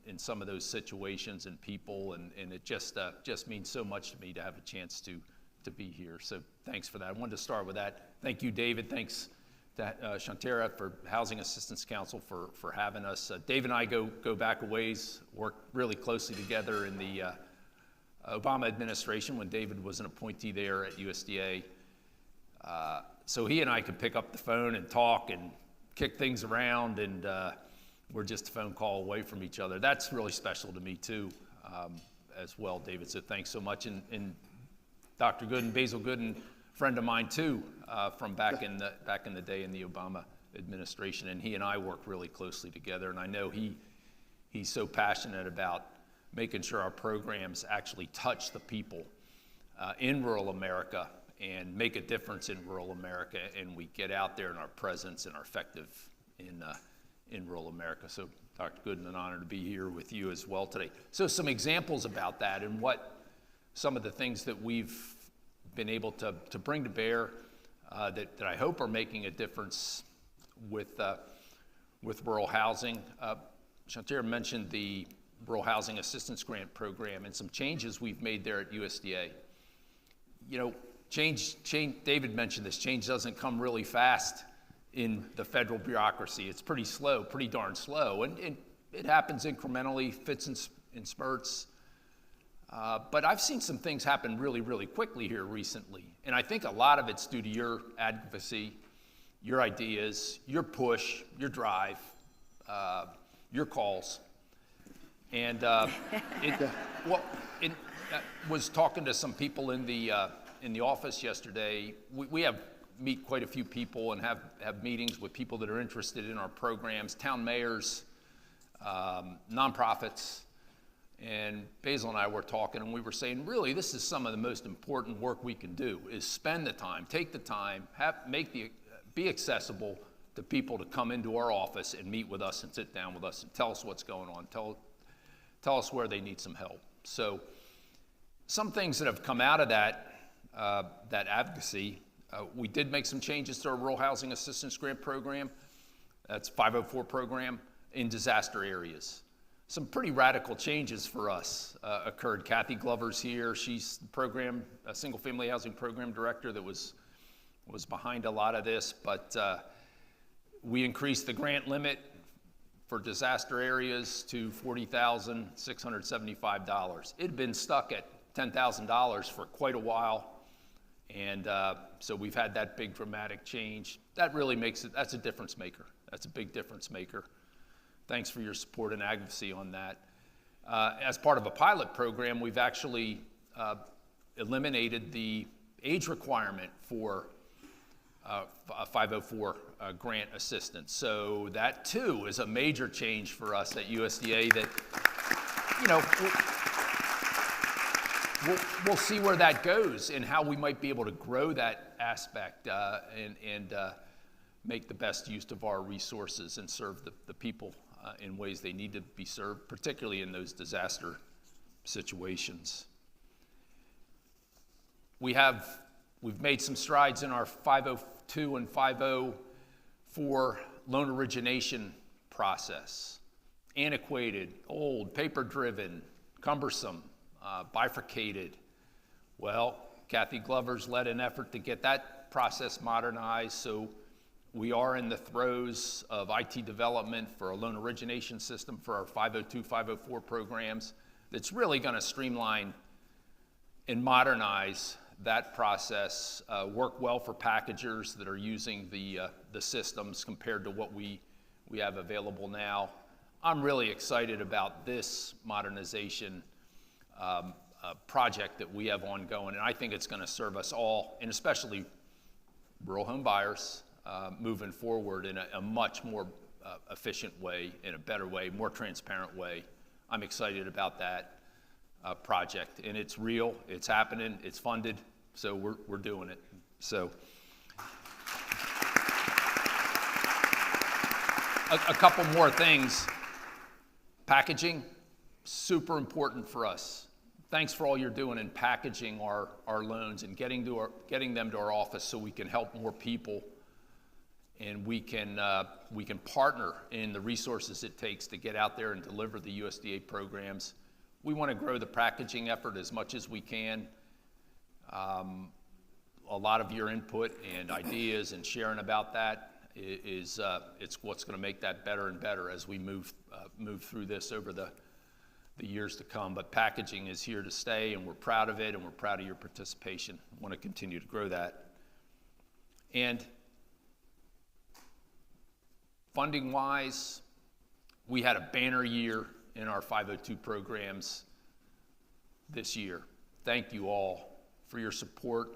in some of those situations and people, and it just means so much to me to have a chance to be here. So thanks for that. I wanted to start with that. Thank you, David. Thanks to Shantara for Housing Assistance Council for having us. Dave and I go back a ways, work really closely together in the Obama administration when David was an appointee there at USDA. So he and I could pick up the phone and talk and kick things around, and we're just a phone call away from each other. That's really special to me too, as well, David. So thanks so much. And Dr. Gooden, Basil Gooden, friend of mine too, from back in the day in the Obama administration, and he and I work really closely together. And I know he's so passionate about making sure our programs actually touch the people in rural America and make a difference in rural America, and we get out there in our presence and are effective in rural America. So, Dr. Gooden, an honor to be here with you as well today. So, some examples about that and what some of the things that we've been able to bring to bear that I hope are making a difference with rural housing. Shantara mentioned the Rural Housing Assistance Grant Program and some changes we've made there at USDA. Change, David mentioned this, change doesn't come really fast in the federal bureaucracy. It's pretty slow, pretty darn slow, and it happens incrementally, fits in spurts. But I've seen some things happen really, really quickly here recently. And I think a lot of it's due to your advocacy, your ideas, your push, your drive, your calls. And was talking to some people in the office yesterday. We meet quite a few people and have meetings with people that are interested in our programs, town mayors, nonprofits. And Basil and I were talking, and we were saying, really, this is some of the most important work we can do, is spend the time, take the time, be accessible to people to come into our office and meet with us and sit down with us and tell us what's going on, tell us where they need some help. So some things that have come out of that advocacy, we did make some changes to our Rural Housing Assistance Grant Program. That's 504 program in disaster areas. Some pretty radical changes for us occurred. Kathy Glover's here. She's the program, a single-family housing program director that was behind a lot of this. But we increased the grant limit for disaster areas to $40,675. It had been stuck at $10,000 for quite a while, and so we've had that big dramatic change. That really makes it. That's a difference maker. That's a big difference maker. Thanks for your support and advocacy on that. As part of a pilot program, we've actually eliminated the age requirement for 504 grant assistance. So that too is a major change for us at USDA that, we'll see where that goes and how we might be able to grow that aspect and make the best use of our resources and serve the people in ways they need to be served, particularly in those disaster situations. We've made some strides in our 502 and 504 loan origination process. Antiquated, old, paper-driven, cumbersome, bifurcated. Well, Kathy Glover's led an effort to get that process modernized, so We are in the throes of IT development for a loan origination system for our 502, 504 programs that's really going to streamline and modernize that process, work well for packagers that are using the systems compared to what we have available now. I'm really excited about this modernization project that we have ongoing, and I think it's going to serve us all, and especially rural home buyers, moving forward in a much more efficient way, in a better way, more transparent way. I'm excited about that project, and it's real, it's happening, it's funded, so we're doing it. So a couple more things. Packaging, super important for us. Thanks for all you're doing in packaging our loans and getting them to our office so we can help more people, and we can partner in the resources it takes to get out there and deliver the USDA programs. We want to grow the packaging effort as much as we can. A lot of your input and ideas and sharing about that is it's what's going to make that better and better as we move through this over the years to come. But packaging is here to stay, and we're proud of it, and we're proud of your participation. We want to continue to grow that. And funding-wise, we had a banner year in our 502 programs this year. Thank you all for your support.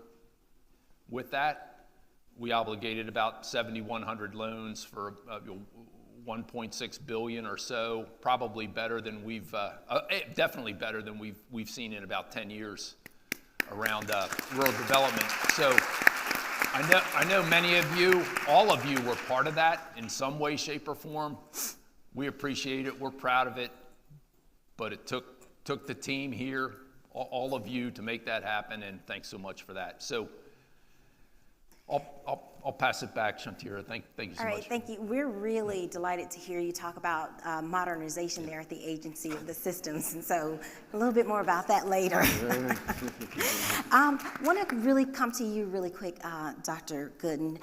With that, we obligated about 7,100 loans for $1.6 billion or so, probably better than definitely better than we've seen in about 10 years around rural development. So I know many of you, all of you were part of that in some way, shape, or form. We appreciate it, we're proud of it, but it took the team here, all of you, to make that happen, and thanks so much for that. So I'll pass it back, Shantira. Thank you so much. All right, thank you. We're really delighted to hear you talk about modernization there at the agency of the systems, and so a little bit more about that later. Want to really come to you really quick, Dr. Gooden.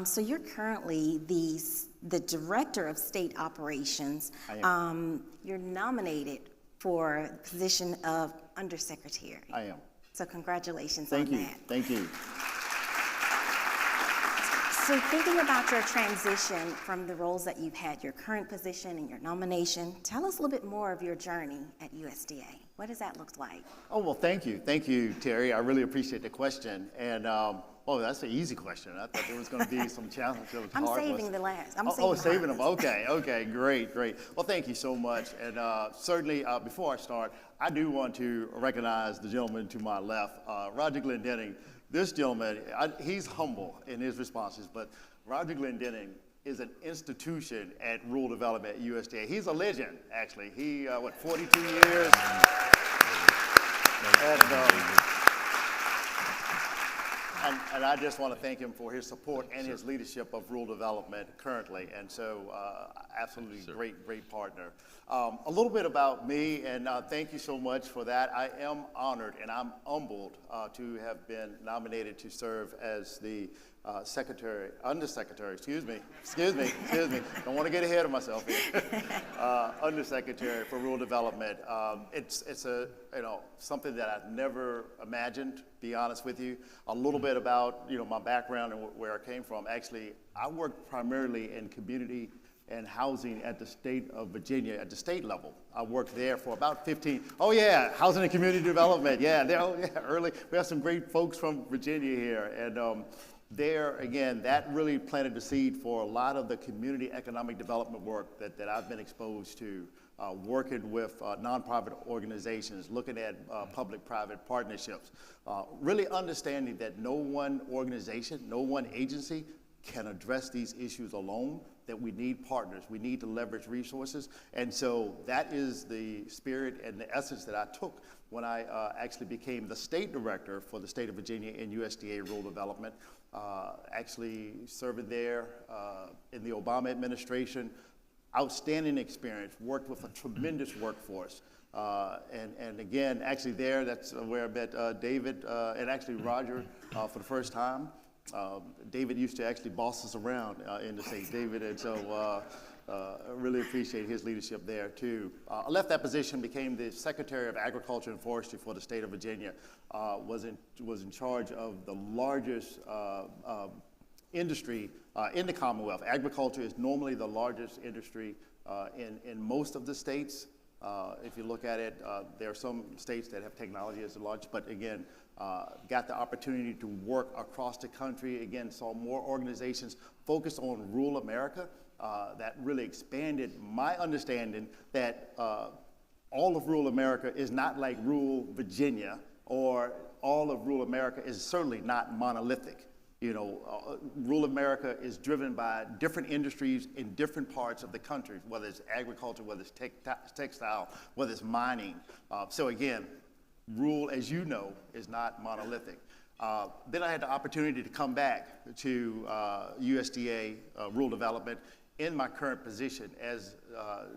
So you're currently the Director of State Operations. I am. You're nominated for the position of Undersecretary. I am. So congratulations Thank on you. that. Thank you. So thinking about your transition from the roles that you've had, your current position and your nomination, tell us a little bit more of your journey at USDA. What does that look like? Oh, well, thank you. Thank you, Terry. I really appreciate the question. And, that's an easy question. I thought there was going to be some challenge. I'm saving the last. Saving them. Okay, great. Well, thank you so much. And certainly, before I start, I do want to recognize the gentleman to my left, Roger Glendenning. This gentleman, he's humble in his responses, but Roger Glendenning is an institution at rural development at USDA. He's a legend, actually. He, 42 years. And I just want to thank him for his support and his leadership of rural development currently. And so, absolutely great partner. A little bit about me, and thank you so much for that. I am honored and I'm humbled to have been nominated to serve as the Undersecretary, excuse me. Don't want to get ahead of myself here. Undersecretary for Rural Development. It's something that I've never imagined, be honest with you. A little bit about, my background and where I came from. Actually, I worked primarily in community and housing at the state of Virginia at the state level. I worked there for about 15, housing and community development. Early. We have some great folks from Virginia here. And there, again, that really planted the seed for a lot of the community economic development work that I've been exposed to, working with nonprofit organizations, looking at public-private partnerships, really understanding that no one organization, no one agency can address these issues alone, that we need partners, we need to leverage resources. And so that is the spirit and the essence that I took when I actually became the state director for the state of Virginia in USDA Rural Development, actually serving there in the Obama administration. Outstanding experience, worked with a tremendous workforce. And again, actually there, that's where I met David and actually Roger for the first time. David used to actually boss us around in the state, David, and so I really appreciate his leadership there too. I left that position, became the Secretary of Agriculture and Forestry for the state of Virginia, was in charge of the largest industry in the Commonwealth. Agriculture is normally the largest industry in most of the states. If you look at it, there are some states that have technology as large, but again, got the opportunity to work across the country. Again, saw more organizations focused on rural America. That really expanded my understanding that all of rural America is not like rural Virginia, or all of rural America is certainly not monolithic. You know, rural America is driven by different industries in different parts of the country, whether it's agriculture, whether it's textile, whether it's mining. So again, rural, as you know, is not monolithic. Then I had the opportunity to come back to USDA Rural Development in my current position as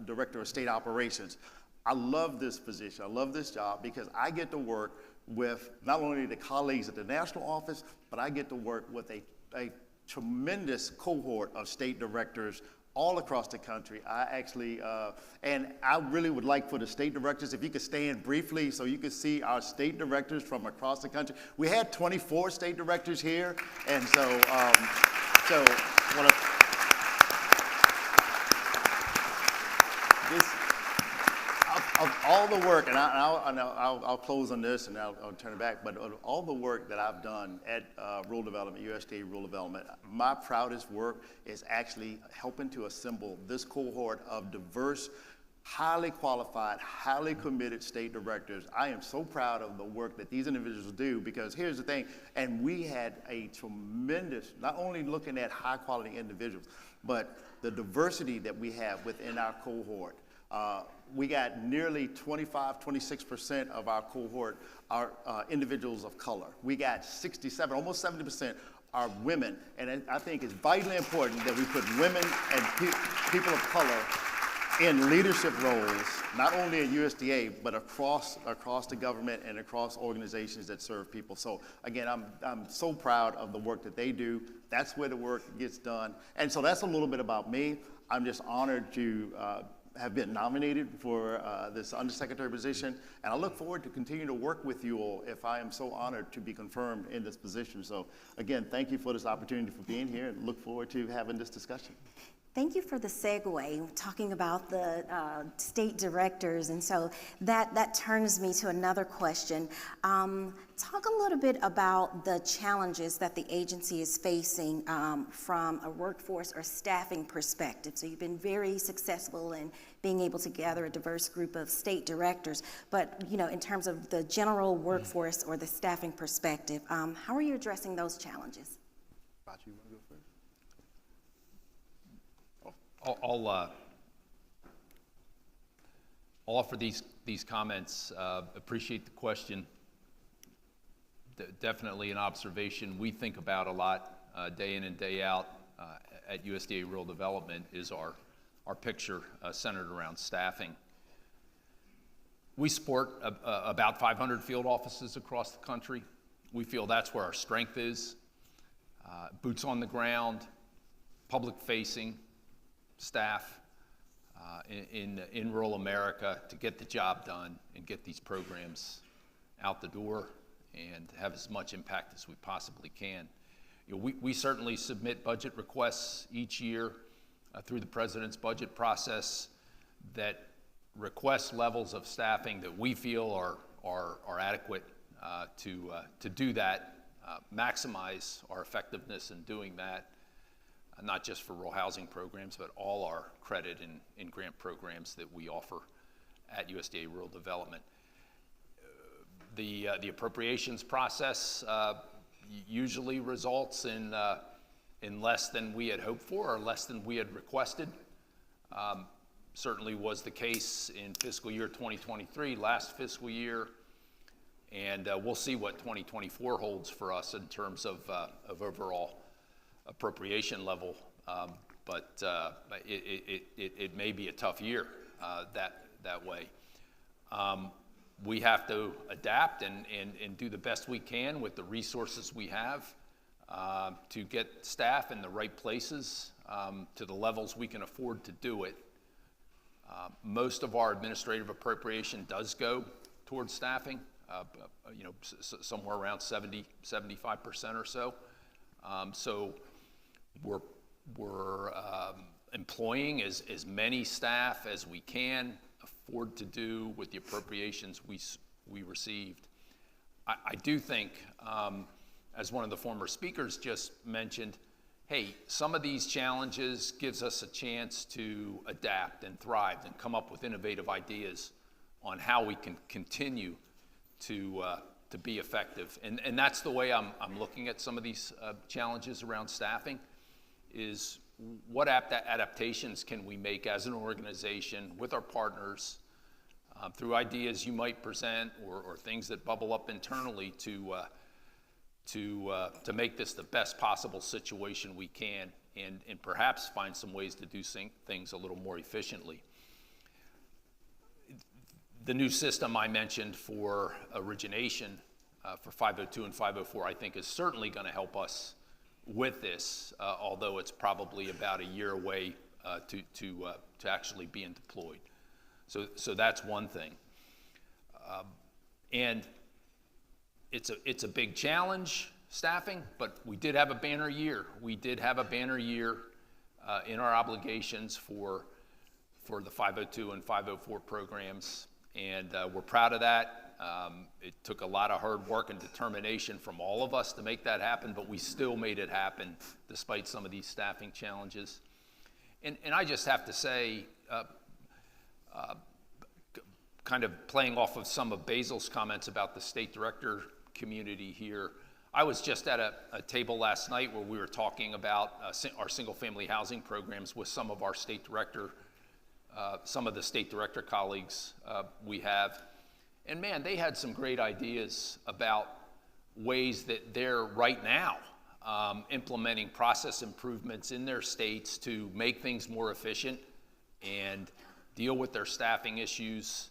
Director of State Operations. I love this position. I love this job because I get to work with not only the colleagues at the national office, but I get to work with a tremendous cohort of state directors all across the country. I actually, and I really would like for the state directors, if you could stand briefly so you could see our state directors from across the country. We had 24 state directors here, and so, of all the work, and I'll close on this and I'll turn it back, but of all the work that I've done at Rural Development, USDA Rural Development, my proudest work is actually helping to assemble this cohort of diverse, highly qualified, highly committed state directors. I am so proud of the work that these individuals do, because here's the thing, and we had a tremendous, not only looking at high quality individuals, but the diversity that we have within our cohort. We got nearly 26% of our cohort are individuals of color. We got 67, almost 70% are women. And I think it's vitally important that we put women and people of color in leadership roles, not only at USDA, but across the government and across organizations that serve people. So again, I'm so proud of the work that they do. That's where the work gets done. And so that's a little bit about me. I'm just honored to have been nominated for this undersecretary position, and I look forward to continue to work with you all if I am so honored to be confirmed in this position. So again, thank you for this opportunity for being here, and look forward to having this discussion. Thank you for the segue, talking about the state directors, and so that turns me to another question. Talk a little bit about the challenges that the agency is facing from a workforce or staffing perspective. So you've been very successful in being able to gather a diverse group of state directors, but in terms of the general workforce or the staffing perspective, how are you addressing those challenges? Bachi, you want to go first? I'll offer these comments. Appreciate the question. Definitely an observation we think about a lot day in and day out at USDA Rural Development is our picture centered around staffing. We support about 500 field offices across the country. We feel that's where our strength is. Boots on the ground, public-facing staff in rural America to get the job done and get these programs out the door and have as much impact as we possibly can. We certainly submit budget requests each year through the President's budget process that request levels of staffing that we feel are adequate to do that, maximize our effectiveness in doing that. Not just for rural housing programs, but all our credit and grant programs that we offer at USDA Rural Development. The appropriations process usually results in less than we had hoped for or less than we had requested. Certainly was the case in fiscal year 2023, last fiscal year, and we'll see what 2024 holds for us in terms of overall appropriation level, but it may be a tough year that way. We have to adapt and do the best we can with the resources we have to get staff in the right places to the levels we can afford to do it. Most of our administrative appropriation does go towards staffing, somewhere around 75% or so. So we're employing as many staff as we can afford to do with the appropriations we received. I do think, as one of the former speakers just mentioned, hey, some of these challenges gives us a chance to adapt and thrive and come up with innovative ideas on how we can continue to be effective. And that's the way I'm looking at some of these challenges around staffing, is what adaptations can we make as an organization with our partners through ideas you might present or things that bubble up internally to make this the best possible situation we can, and perhaps find some ways to do things a little more efficiently. The new system I mentioned for origination for 502 and 504, I think, is certainly going to help us with this, although it's probably about a year away to actually being deployed. So that's one thing. And it's a big challenge, staffing, but we did have a banner year. We did have a banner year in our obligations for the 502 and 504 programs, and we're proud of that. It took a lot of hard work and determination from all of us to make that happen, but we still made it happen despite some of these staffing challenges. And I just have to say, kind of playing off of some of Basil's comments about the state director community here, I was just at a table last night where we were talking about our single-family housing programs with some of our state director, some of the state director colleagues we have. And man, they had some great ideas about ways that they're right now implementing process improvements in their states to make things more efficient and deal with their staffing issues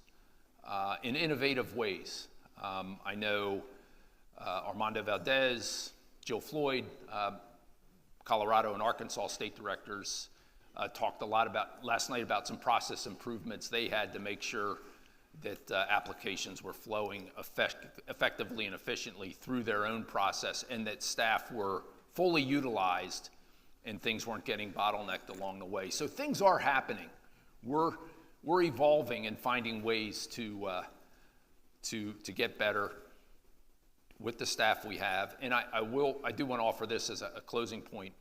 in innovative ways. I know Armando Valdez, Jill Floyd, Colorado and Arkansas state directors talked a lot last night about some process improvements they had to make sure that applications were flowing effectively and efficiently through their own process, and that staff were fully utilized and things weren't getting bottlenecked along the way. So things are happening. We're evolving and finding ways to get better with the staff we have. And I do want to offer this as a closing point.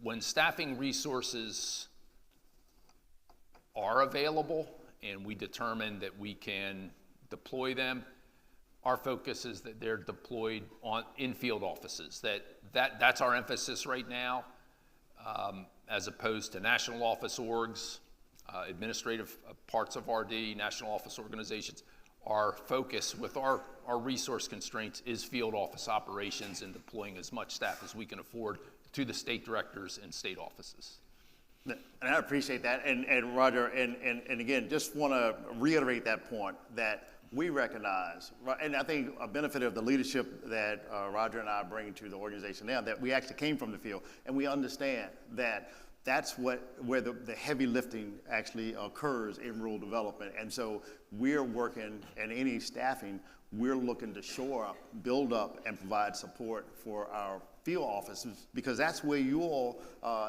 When staffing resources are available and we determine that we can deploy them, our focus is that they're deployed in field offices. That's our emphasis right now, as opposed to national office orgs, administrative parts of RD, national office organizations. Our focus with our resource constraints is field office operations and deploying as much staff as we can afford to the state directors and state offices. And I appreciate that. And Roger, and again, just want to reiterate that point that we recognize, and I think a benefit of the leadership that Roger and I bring to the organization now, that we actually came from the field, and we understand that that's where the heavy lifting actually occurs in rural development. And so we're working, and any staffing, we're looking to shore up, build up, and provide support for our field offices, because that's where you all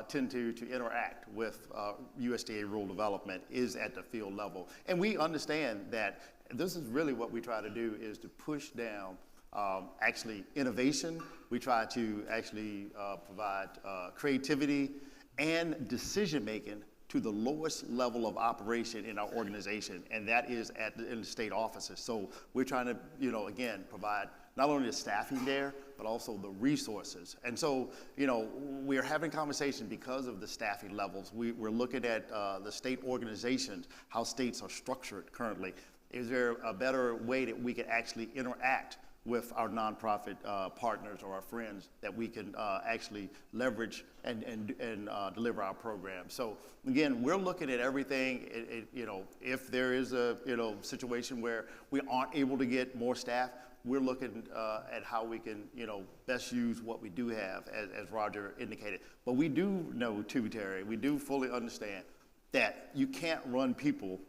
tend to interact with USDA rural development, is at the field level. And we understand that this is really what we try to do, is to push down actually innovation. We try to actually provide creativity and decision-making to the lowest level of operation in our organization, and that is in the state offices. So we're trying to, again, provide not only the staffing there, but also the resources. And so, we're having conversation because of the staffing levels. We're looking at the state organizations, how states are structured currently. Is there a better way that we can actually interact with our nonprofit partners or our friends that we can actually leverage and deliver our program? So again, we're looking at everything. If there is a situation where we aren't able to get more staff, we're looking at how we can, best use what we do have, as Roger indicated. But we do know, too, Terry, we do fully understand that you can't run people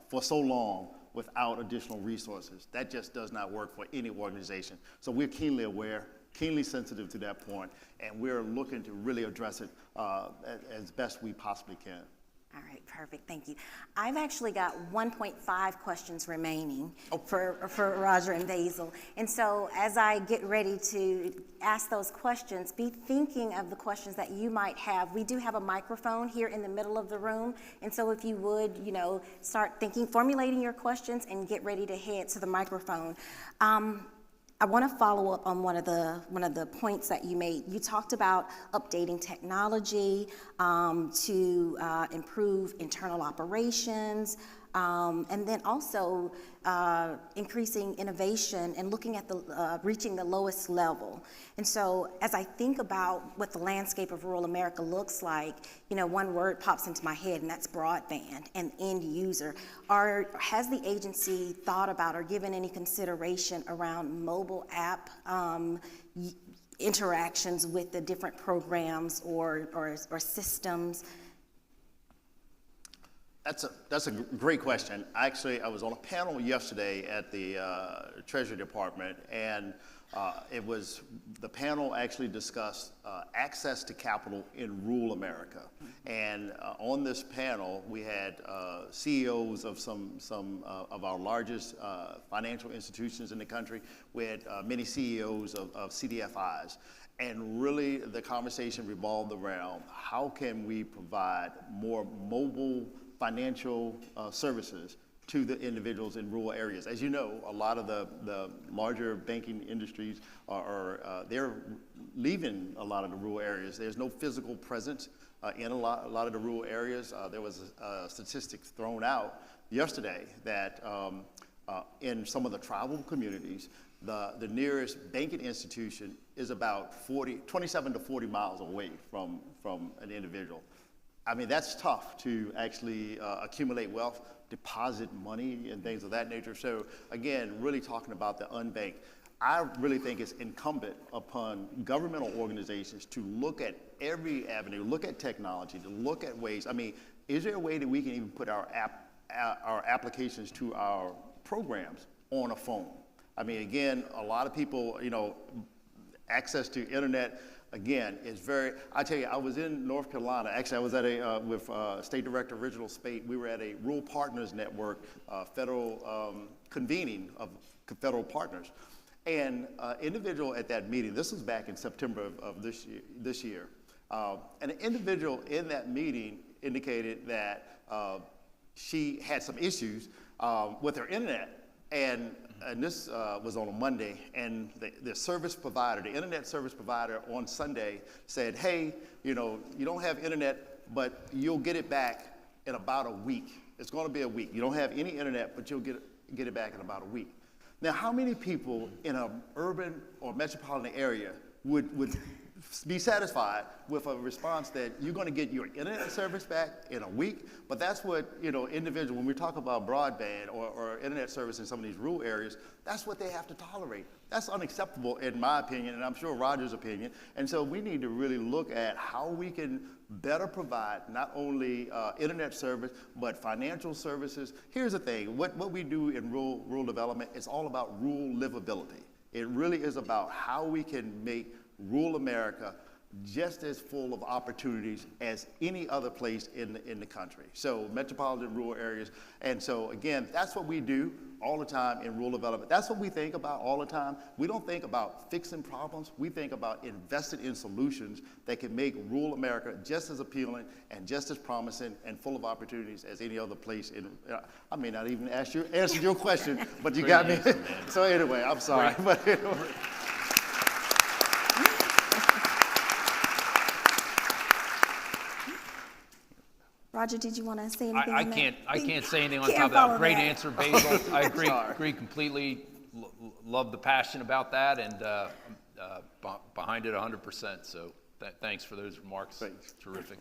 for so long without additional resources. That just does not work for any organization. So we're keenly aware, keenly sensitive to that point, and we're looking to really address it as best we possibly can. All right, perfect, thank you. I've actually got 1.5 questions remaining for Roger and Basil. And so as I get ready to ask those questions, be thinking of the questions that you might have. We do have a microphone here in the middle of the room. And so if you would, start thinking, formulating your questions and get ready to head to the microphone. I want to follow up on one of the points that you made. You talked about updating technology to improve internal operations, and then also increasing innovation and looking at reaching the lowest level. And so as I think about what the landscape of rural America looks like, one word pops into my head, and that's broadband and end user. Has the agency thought about or given any consideration around mobile app interactions with the different programs or systems? That's a great question. Actually, I was on a panel yesterday at the Treasury Department, and the panel actually discussed access to capital in rural America. And on this panel, we had CEOs of some of our largest financial institutions in the country. We had many CEOs of CDFIs. And really, the conversation revolved around how can we provide more mobile financial services to the individuals in rural areas. As you know, a lot of the larger banking industries they're leaving a lot of the rural areas. There's no physical presence in a lot of the rural areas. There was a statistic thrown out yesterday that in some of the tribal communities, the nearest banking institution is about 27 to 40 miles away from an individual. I mean, that's tough to actually accumulate wealth, deposit money, and things of that nature. So again, really talking about the unbanked, I really think it's incumbent upon governmental organizations to look at every avenue, look at technology, to look at ways. I mean, is there a way that we can even put our applications to our programs on a phone? I mean, again, a lot of people, access to internet, again, is I tell you, I was in North Carolina. Actually, I was with State Director Reginald Spate. We were at a Rural Partners Network, federal convening of federal partners. And individual at that meeting, this was back in September of this year, and an individual in that meeting indicated that she had some issues with her internet. And this was on a Monday, and the service provider, the internet service provider on Sunday said, hey, you don't have internet, but you'll get it back in about a week. It's going to be a week. You don't have any internet, but you'll get it back in about a week. Now, how many people in an urban or metropolitan area would be satisfied with a response that you're going to get your internet service back in a week? But that's what, individuals, when we talk about broadband or internet service in some of these rural areas, that's what they have to tolerate. That's unacceptable in my opinion, and I'm sure Roger's opinion. And so we need to really look at how we can better provide not only internet service, but financial services. Here's the thing, what we do in rural development is all about rural livability. It really is about how we can make rural America just as full of opportunities as any other place in the country. So metropolitan rural areas. And so again, that's what we do all the time in rural development. That's what we think about all the time. We don't think about fixing problems. We think about investing in solutions that can make rural America just as appealing and just as promising and full of opportunities as any other place in, I may not even answer your question, but you got me. So anyway, I'm sorry. But anyway. Roger, did you want to say anything on that? I can't say anything on Can't top of follow that. Great that. answer, Basil. I agree completely. Love the passion about that, and behind it 100%. So thanks for those remarks. Thanks. Terrific.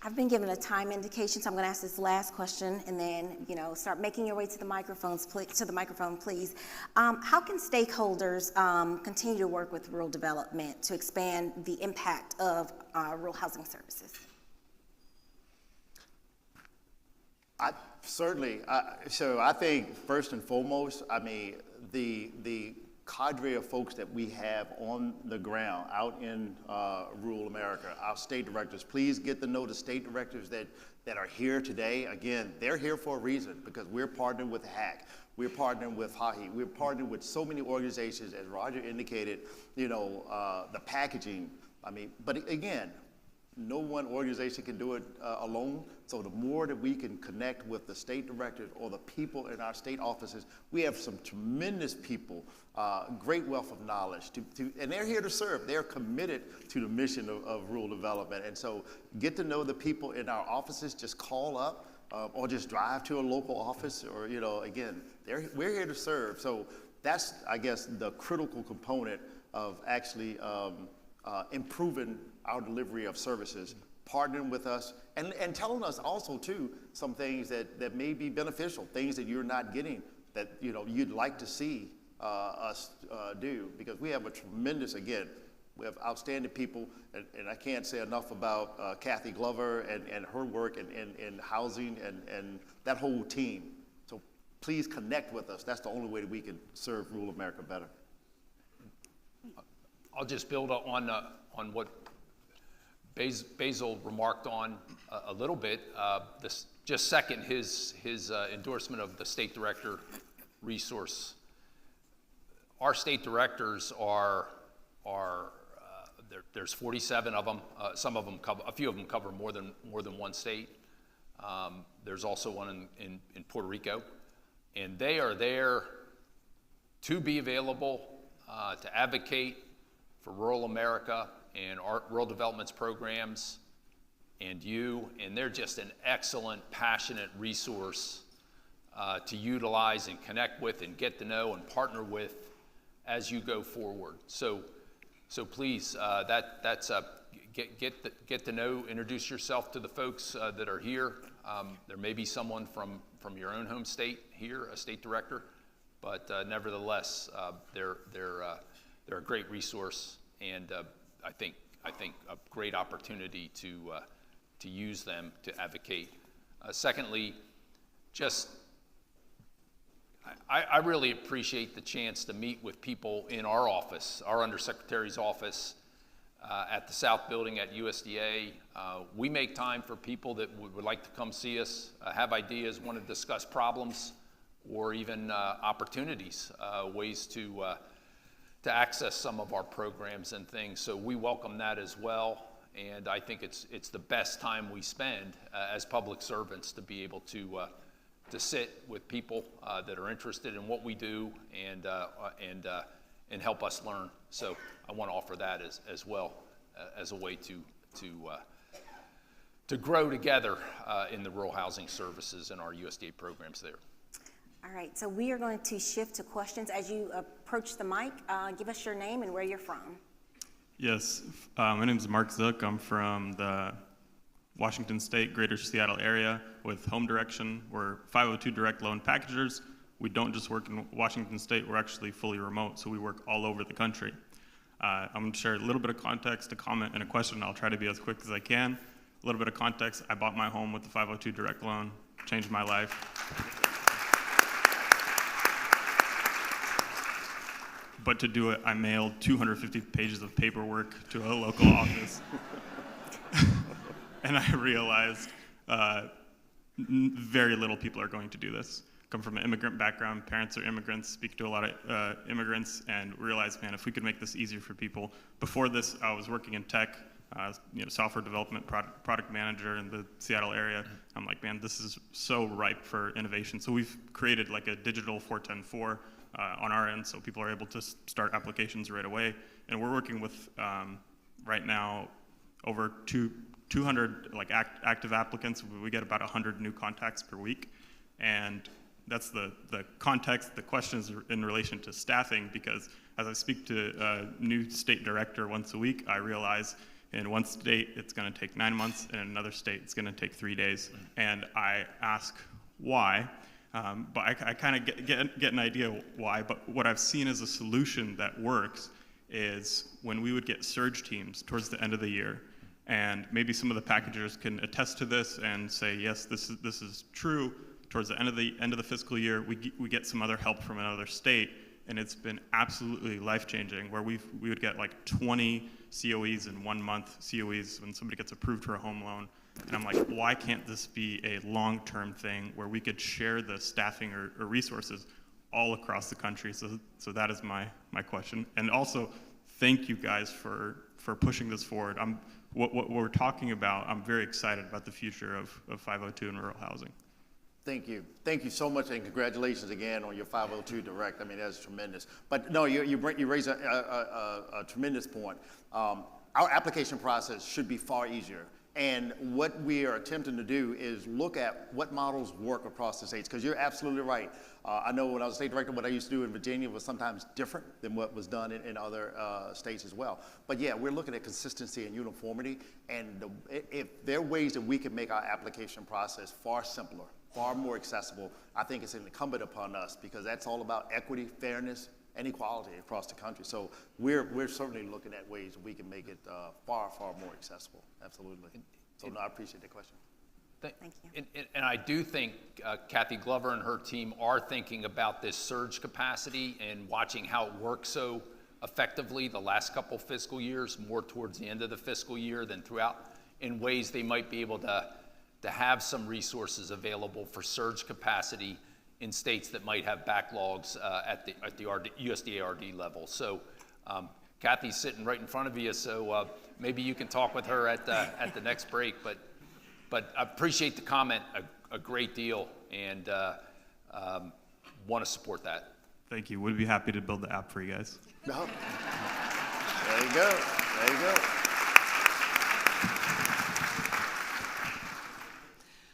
I've been given a time indication, so I'm going to ask this last question, and then start making your way to the microphones, please. How can stakeholders continue to work with rural development to expand the impact of rural housing services? Certainly. So I think first and foremost, I mean, the cadre of folks that we have on the ground out in rural America, our state directors, please get to know the state directors that are here today. Again, they're here for a reason, because we're partnering with HAC. We're partnering with HAHI. We're partnering with so many organizations, as Roger indicated, the packaging. I mean, but again, no one organization can do it alone. So the more that we can connect with the state directors or the people in our state offices, we have some tremendous people, great wealth of knowledge, and they're here to serve. They're committed to the mission of rural development. And so get to know the people in our offices. Just call up or just drive to a local office, or, again, we're here to serve. So that's, I guess, the critical component of actually improving our delivery of services, partnering with us, and telling us also too some things that may be beneficial, things that you're not getting that you'd like to see us do, because we have a tremendous, again, we have outstanding people, and I can't say enough about Kathy Glover and her work in housing and that whole team. So please connect with us. That's the only way that we can serve rural America better. I'll just build on what Basil remarked on a little bit. Just second his endorsement of the state director resource. Our state directors there's 47 of them. A few of them cover more than one state. There's also one in Puerto Rico, and they are there to be available to advocate for rural America and our rural development's programs, and they're just an excellent, passionate resource to utilize and connect with and get to know and partner with as you go forward. So please, get to know, introduce yourself to the folks that are here. There may be someone from your own home state here, a state director, but nevertheless, they're a great resource, and I think a great opportunity to use them to advocate. Secondly, I really appreciate the chance to meet with people in our office, our Undersecretary's office, at the South Building at USDA. We make time for people that would like to come see us, have ideas, want to discuss problems, or even opportunities, ways to access some of our programs and things. So we welcome that as well, and I think it's the best time we spend as public servants to be able to sit with people that are interested in what we do and help us learn. So I want to offer that as well as a way to grow together in the rural housing services and our USDA programs there. All right, so we are going to shift to questions. As you approach the mic, give us your name and where you're from. Yes, my name is Mark Zook. I'm from the Washington State, Greater Seattle area with Home Direction. We're 502 direct loan packagers. We don't just work in Washington State, we're actually fully remote, so we work all over the country. I'm going to share a little bit of context, a comment, and a question. I'll try to be as quick as I can. A little bit of context, I bought my home with the 502 direct loan, changed my life. But to do it, I mailed 250 pages of paperwork to a local office. And I realized very little people are going to do this. Come from an immigrant background, parents are immigrants, speak to a lot of immigrants, and realized, man, if we could make this easier for people. Before this, I was working in tech, software development, product manager in the Seattle area. I'm like, man, this is so ripe for innovation. So we've created like a digital 410-4 on our end, so people are able to start applications right away. And we're working with, right now, over 200 like active applicants. We get about 100 new contacts per week. And that's the context. The question is in relation to staffing, because as I speak to a new state director once a week, I realize in one state it's going to take 9 months, and in another state it's going to take 3 days. And I ask why, but I kind of get an idea why. But what I've seen as a solution that works is when we would get surge teams towards the end of the year, and maybe some of the packagers can attest to this and say, yes, this is true. Towards the end of the fiscal year, we get some other help from another state, and it's been absolutely life-changing, where we would get like 20 COEs in 1 month, COEs when somebody gets approved for a home loan. And I'm like, why can't this be a long-term thing where we could share the staffing or resources all across the country? So that is my question. And also, thank you guys for pushing this forward. What we're talking about, I'm very excited about the future of 502 and rural housing. Thank you. Thank you so much, and congratulations again on your 502 Direct. I mean, that's tremendous. But no, you raise a tremendous point. Our application process should be far easier. And what we are attempting to do is look at what models work across the states, because you're absolutely right. I know when I was state director, what I used to do in Virginia was sometimes different than what was done in other states as well. But yeah, we're looking at consistency and uniformity, and if there are ways that we can make our application process far simpler, far more accessible, I think it's incumbent upon us, because that's all about equity, fairness, and equality across the country. So we're certainly looking at ways we can make it far more accessible. Absolutely. So no, I appreciate the question. Thank you. And I do think Kathy Glover and her team are thinking about this surge capacity and watching how it works so effectively the last couple fiscal years, more towards the end of the fiscal year than throughout, in ways they might be able to have some resources available for surge capacity in states that might have backlogs at the USDA RD level. So Kathy's sitting right in front of you, so maybe you can talk with her at the next break. But I appreciate the comment a great deal, and want to support that. Thank you. Would be happy to build the app for you guys. No. There you go. There you go.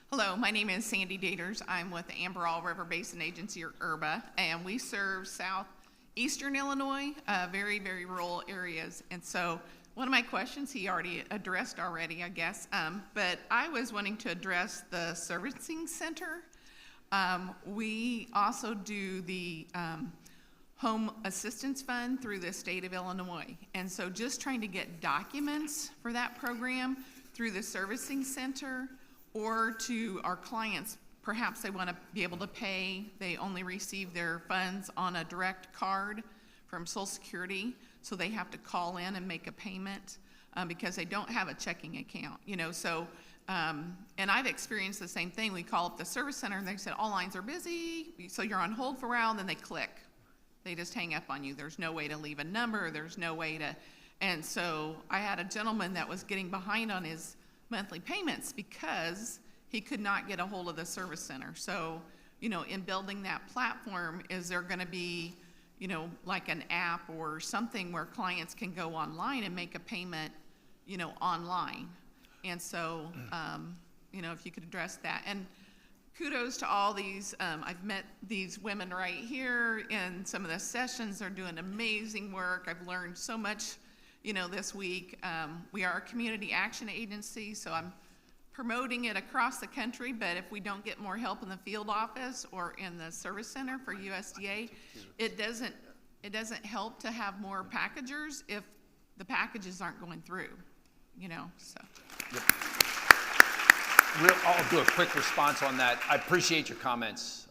Hello, my name is Sandy Daters. I'm with the Amberall River Basin Agency, or IRBA, and we serve southeastern Illinois, very, very rural areas. And so one of my questions he already addressed already, I guess, but I was wanting to address the servicing center. We also do the Home Assistance Fund through the state of Illinois. And so just trying to get documents for that program through the servicing center, or to our clients, perhaps they want to be able to pay, they only receive their funds on a direct card from Social Security, so they have to call in and make a payment because they don't have a checking account, so, and I've experienced the same thing. We call up the service center and they said, all lines are busy, so you're on hold for a while, and then they click. They just hang up on you. There's no way to leave a number, there's no way to, and so I had a gentleman that was getting behind on his monthly payments because he could not get a hold of the service center. So, in building that platform, is there going to be, like an app or something where clients can go online and make a payment, online? And so, if you could address that. And kudos to all these, I've met these women right here in some of the sessions. They're doing amazing work. I've learned so much this week. We are a community action agency, so I'm promoting it across the country, but if we don't get more help in the field office or in the service center for USDA, it doesn't help to have more packagers if the packages aren't going through, so. Yep. I'll do a quick response on that. I appreciate your comments.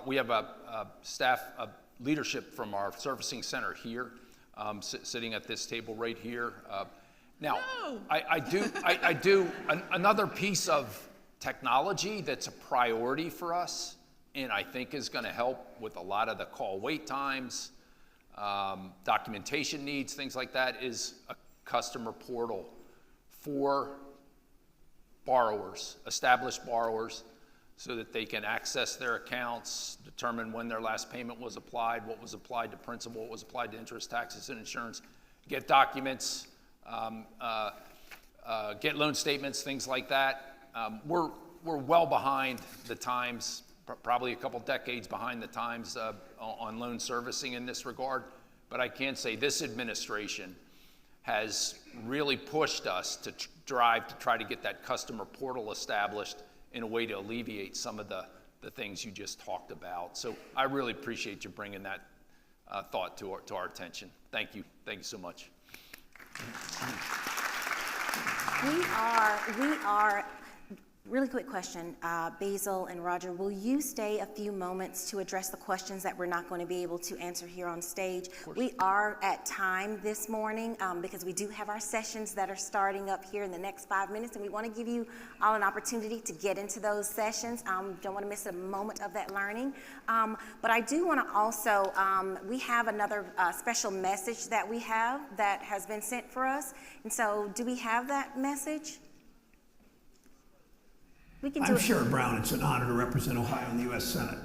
We have a staff leadership from our servicing center here, sitting at this table right here. Now, no. I do another piece of technology that's a priority for us, and I think is going to help with a lot of the call wait times, documentation needs, things like that, is a customer portal for borrowers, established borrowers, so that they can access their accounts, determine when their last payment was applied, what was applied to principal, what was applied to interest, taxes, and insurance, get documents, get loan statements, things like that. We're well behind the times, probably a couple decades behind the times on loan servicing in this regard, but I can say this administration has really pushed us to drive to try to get that customer portal established in a way to alleviate some of the things you just talked about. So I really appreciate you bringing that thought to our attention. Thank you. Thank you so much. We are, really quick question, Basil and Roger, will you stay a few moments to address the questions that we're not going to be able to answer here on stage? We are at time this morning because we do have our sessions that are starting up here in the next 5 minutes, and we want to give you all an opportunity to get into those sessions. Don't want to miss a moment of that learning. But I do want to also, we have another special message that we have that has been sent for us. And so do we have that message? We can do I'm it. Sherrod Brown. It's an honor to represent Ohio in the U.S. Senate.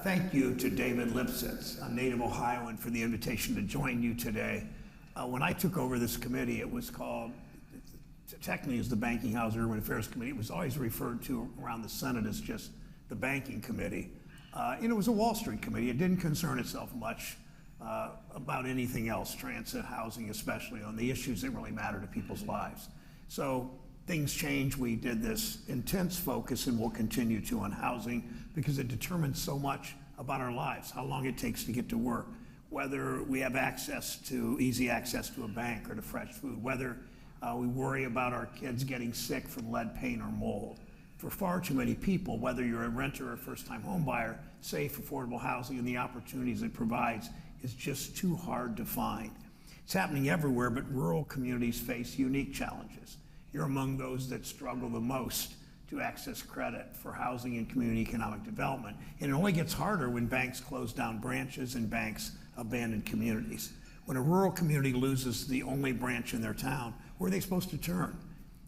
Thank you to David Lipsitz, a native Ohioan, for the invitation to join you today. When I took over this committee, it was called, technically as the Banking, Housing, Urban Affairs Committee. It was always referred to around the Senate as just the Banking Committee. And it was a Wall Street committee. It didn't concern itself much about anything else, transit, housing especially, on the issues that really matter to people's lives. So things change. We did this intense focus, and we'll continue to, on housing, because it determines so much about our lives, how long it takes to get to work, whether we have easy access to a bank or to fresh food, whether we worry about our kids getting sick from lead paint or mold. For far too many people, whether you're a renter or a first-time home buyer, safe, affordable housing and the opportunities it provides is just too hard to find. It's happening everywhere, but rural communities face unique challenges. You're among those that struggle the most to access credit for housing and community economic development. And it only gets harder when banks close down branches and banks abandon communities. When a rural community loses the only branch in their town, where are they supposed to turn?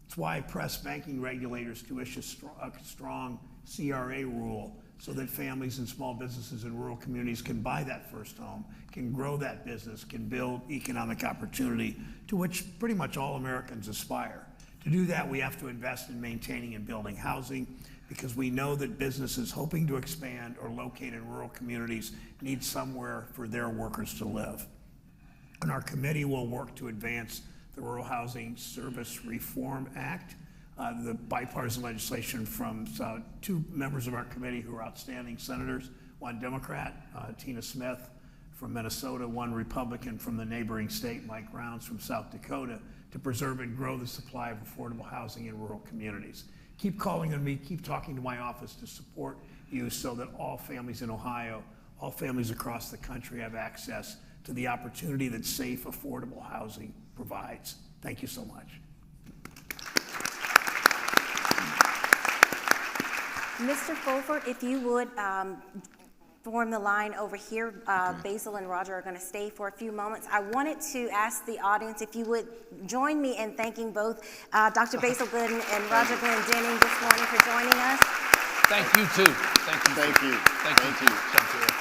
It's why I press banking regulators to issue a strong CRA rule so that families and small businesses in rural communities can buy that first home, can grow that business, can build economic opportunity to which pretty much all Americans aspire. To do that, we have to invest in maintaining and building housing, because we know that businesses hoping to expand or locate in rural communities need somewhere for their workers to live. And our committee will work to advance the Rural Housing Service Reform Act, the bipartisan legislation from two members of our committee who are outstanding senators, one Democrat, Tina Smith from Minnesota, one Republican from the neighboring state, Mike Rounds from South Dakota, to preserve and grow the supply of affordable housing in rural communities. Keep calling on me, keep talking to my office to support you so that all families in Ohio, all families across the country have access to the opportunity that safe, affordable housing provides. Thank you so much. Mr. Fulford, if you would form the line over here. Basil and Roger are going to stay for a few moments. I wanted to ask the audience if you would join me in thanking both Dr. Basil Gooden and Roger Glendening this morning for joining us. Thank you, too. Thank you. Thank you. Thank you, Chantel.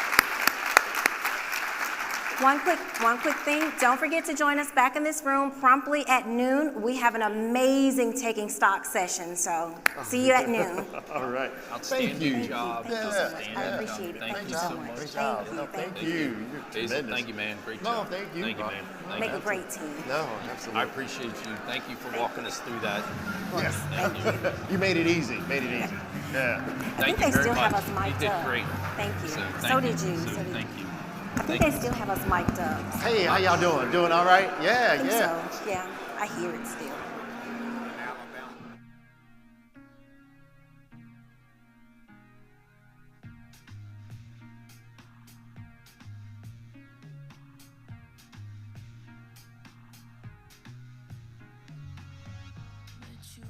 One quick thing, don't forget to join us back in this room promptly at noon. We have an amazing taking stock session, so see you at noon. All right. Outstanding job. Thank you so much. I Outstanding appreciate it. job. Thank you so much. Great job. Thank Thank you. you. You're Basil, tremendous. thank you, man. Great No, job. thank you. Thank you, man. Thank Make you. a great team. No, absolutely. I appreciate you. Thank you for walking us through that. Yes. Thank you. You made it easy. Made it easy. Yeah. I think Thank you they very still have much. us mic'd You did up. great. Thank you. thank So did you. So So did thank you. I think they still have us mic'd up. Hey, how y'all doing? Doing all right? Yeah, I think yeah. so. Yeah, I hear it still. Met you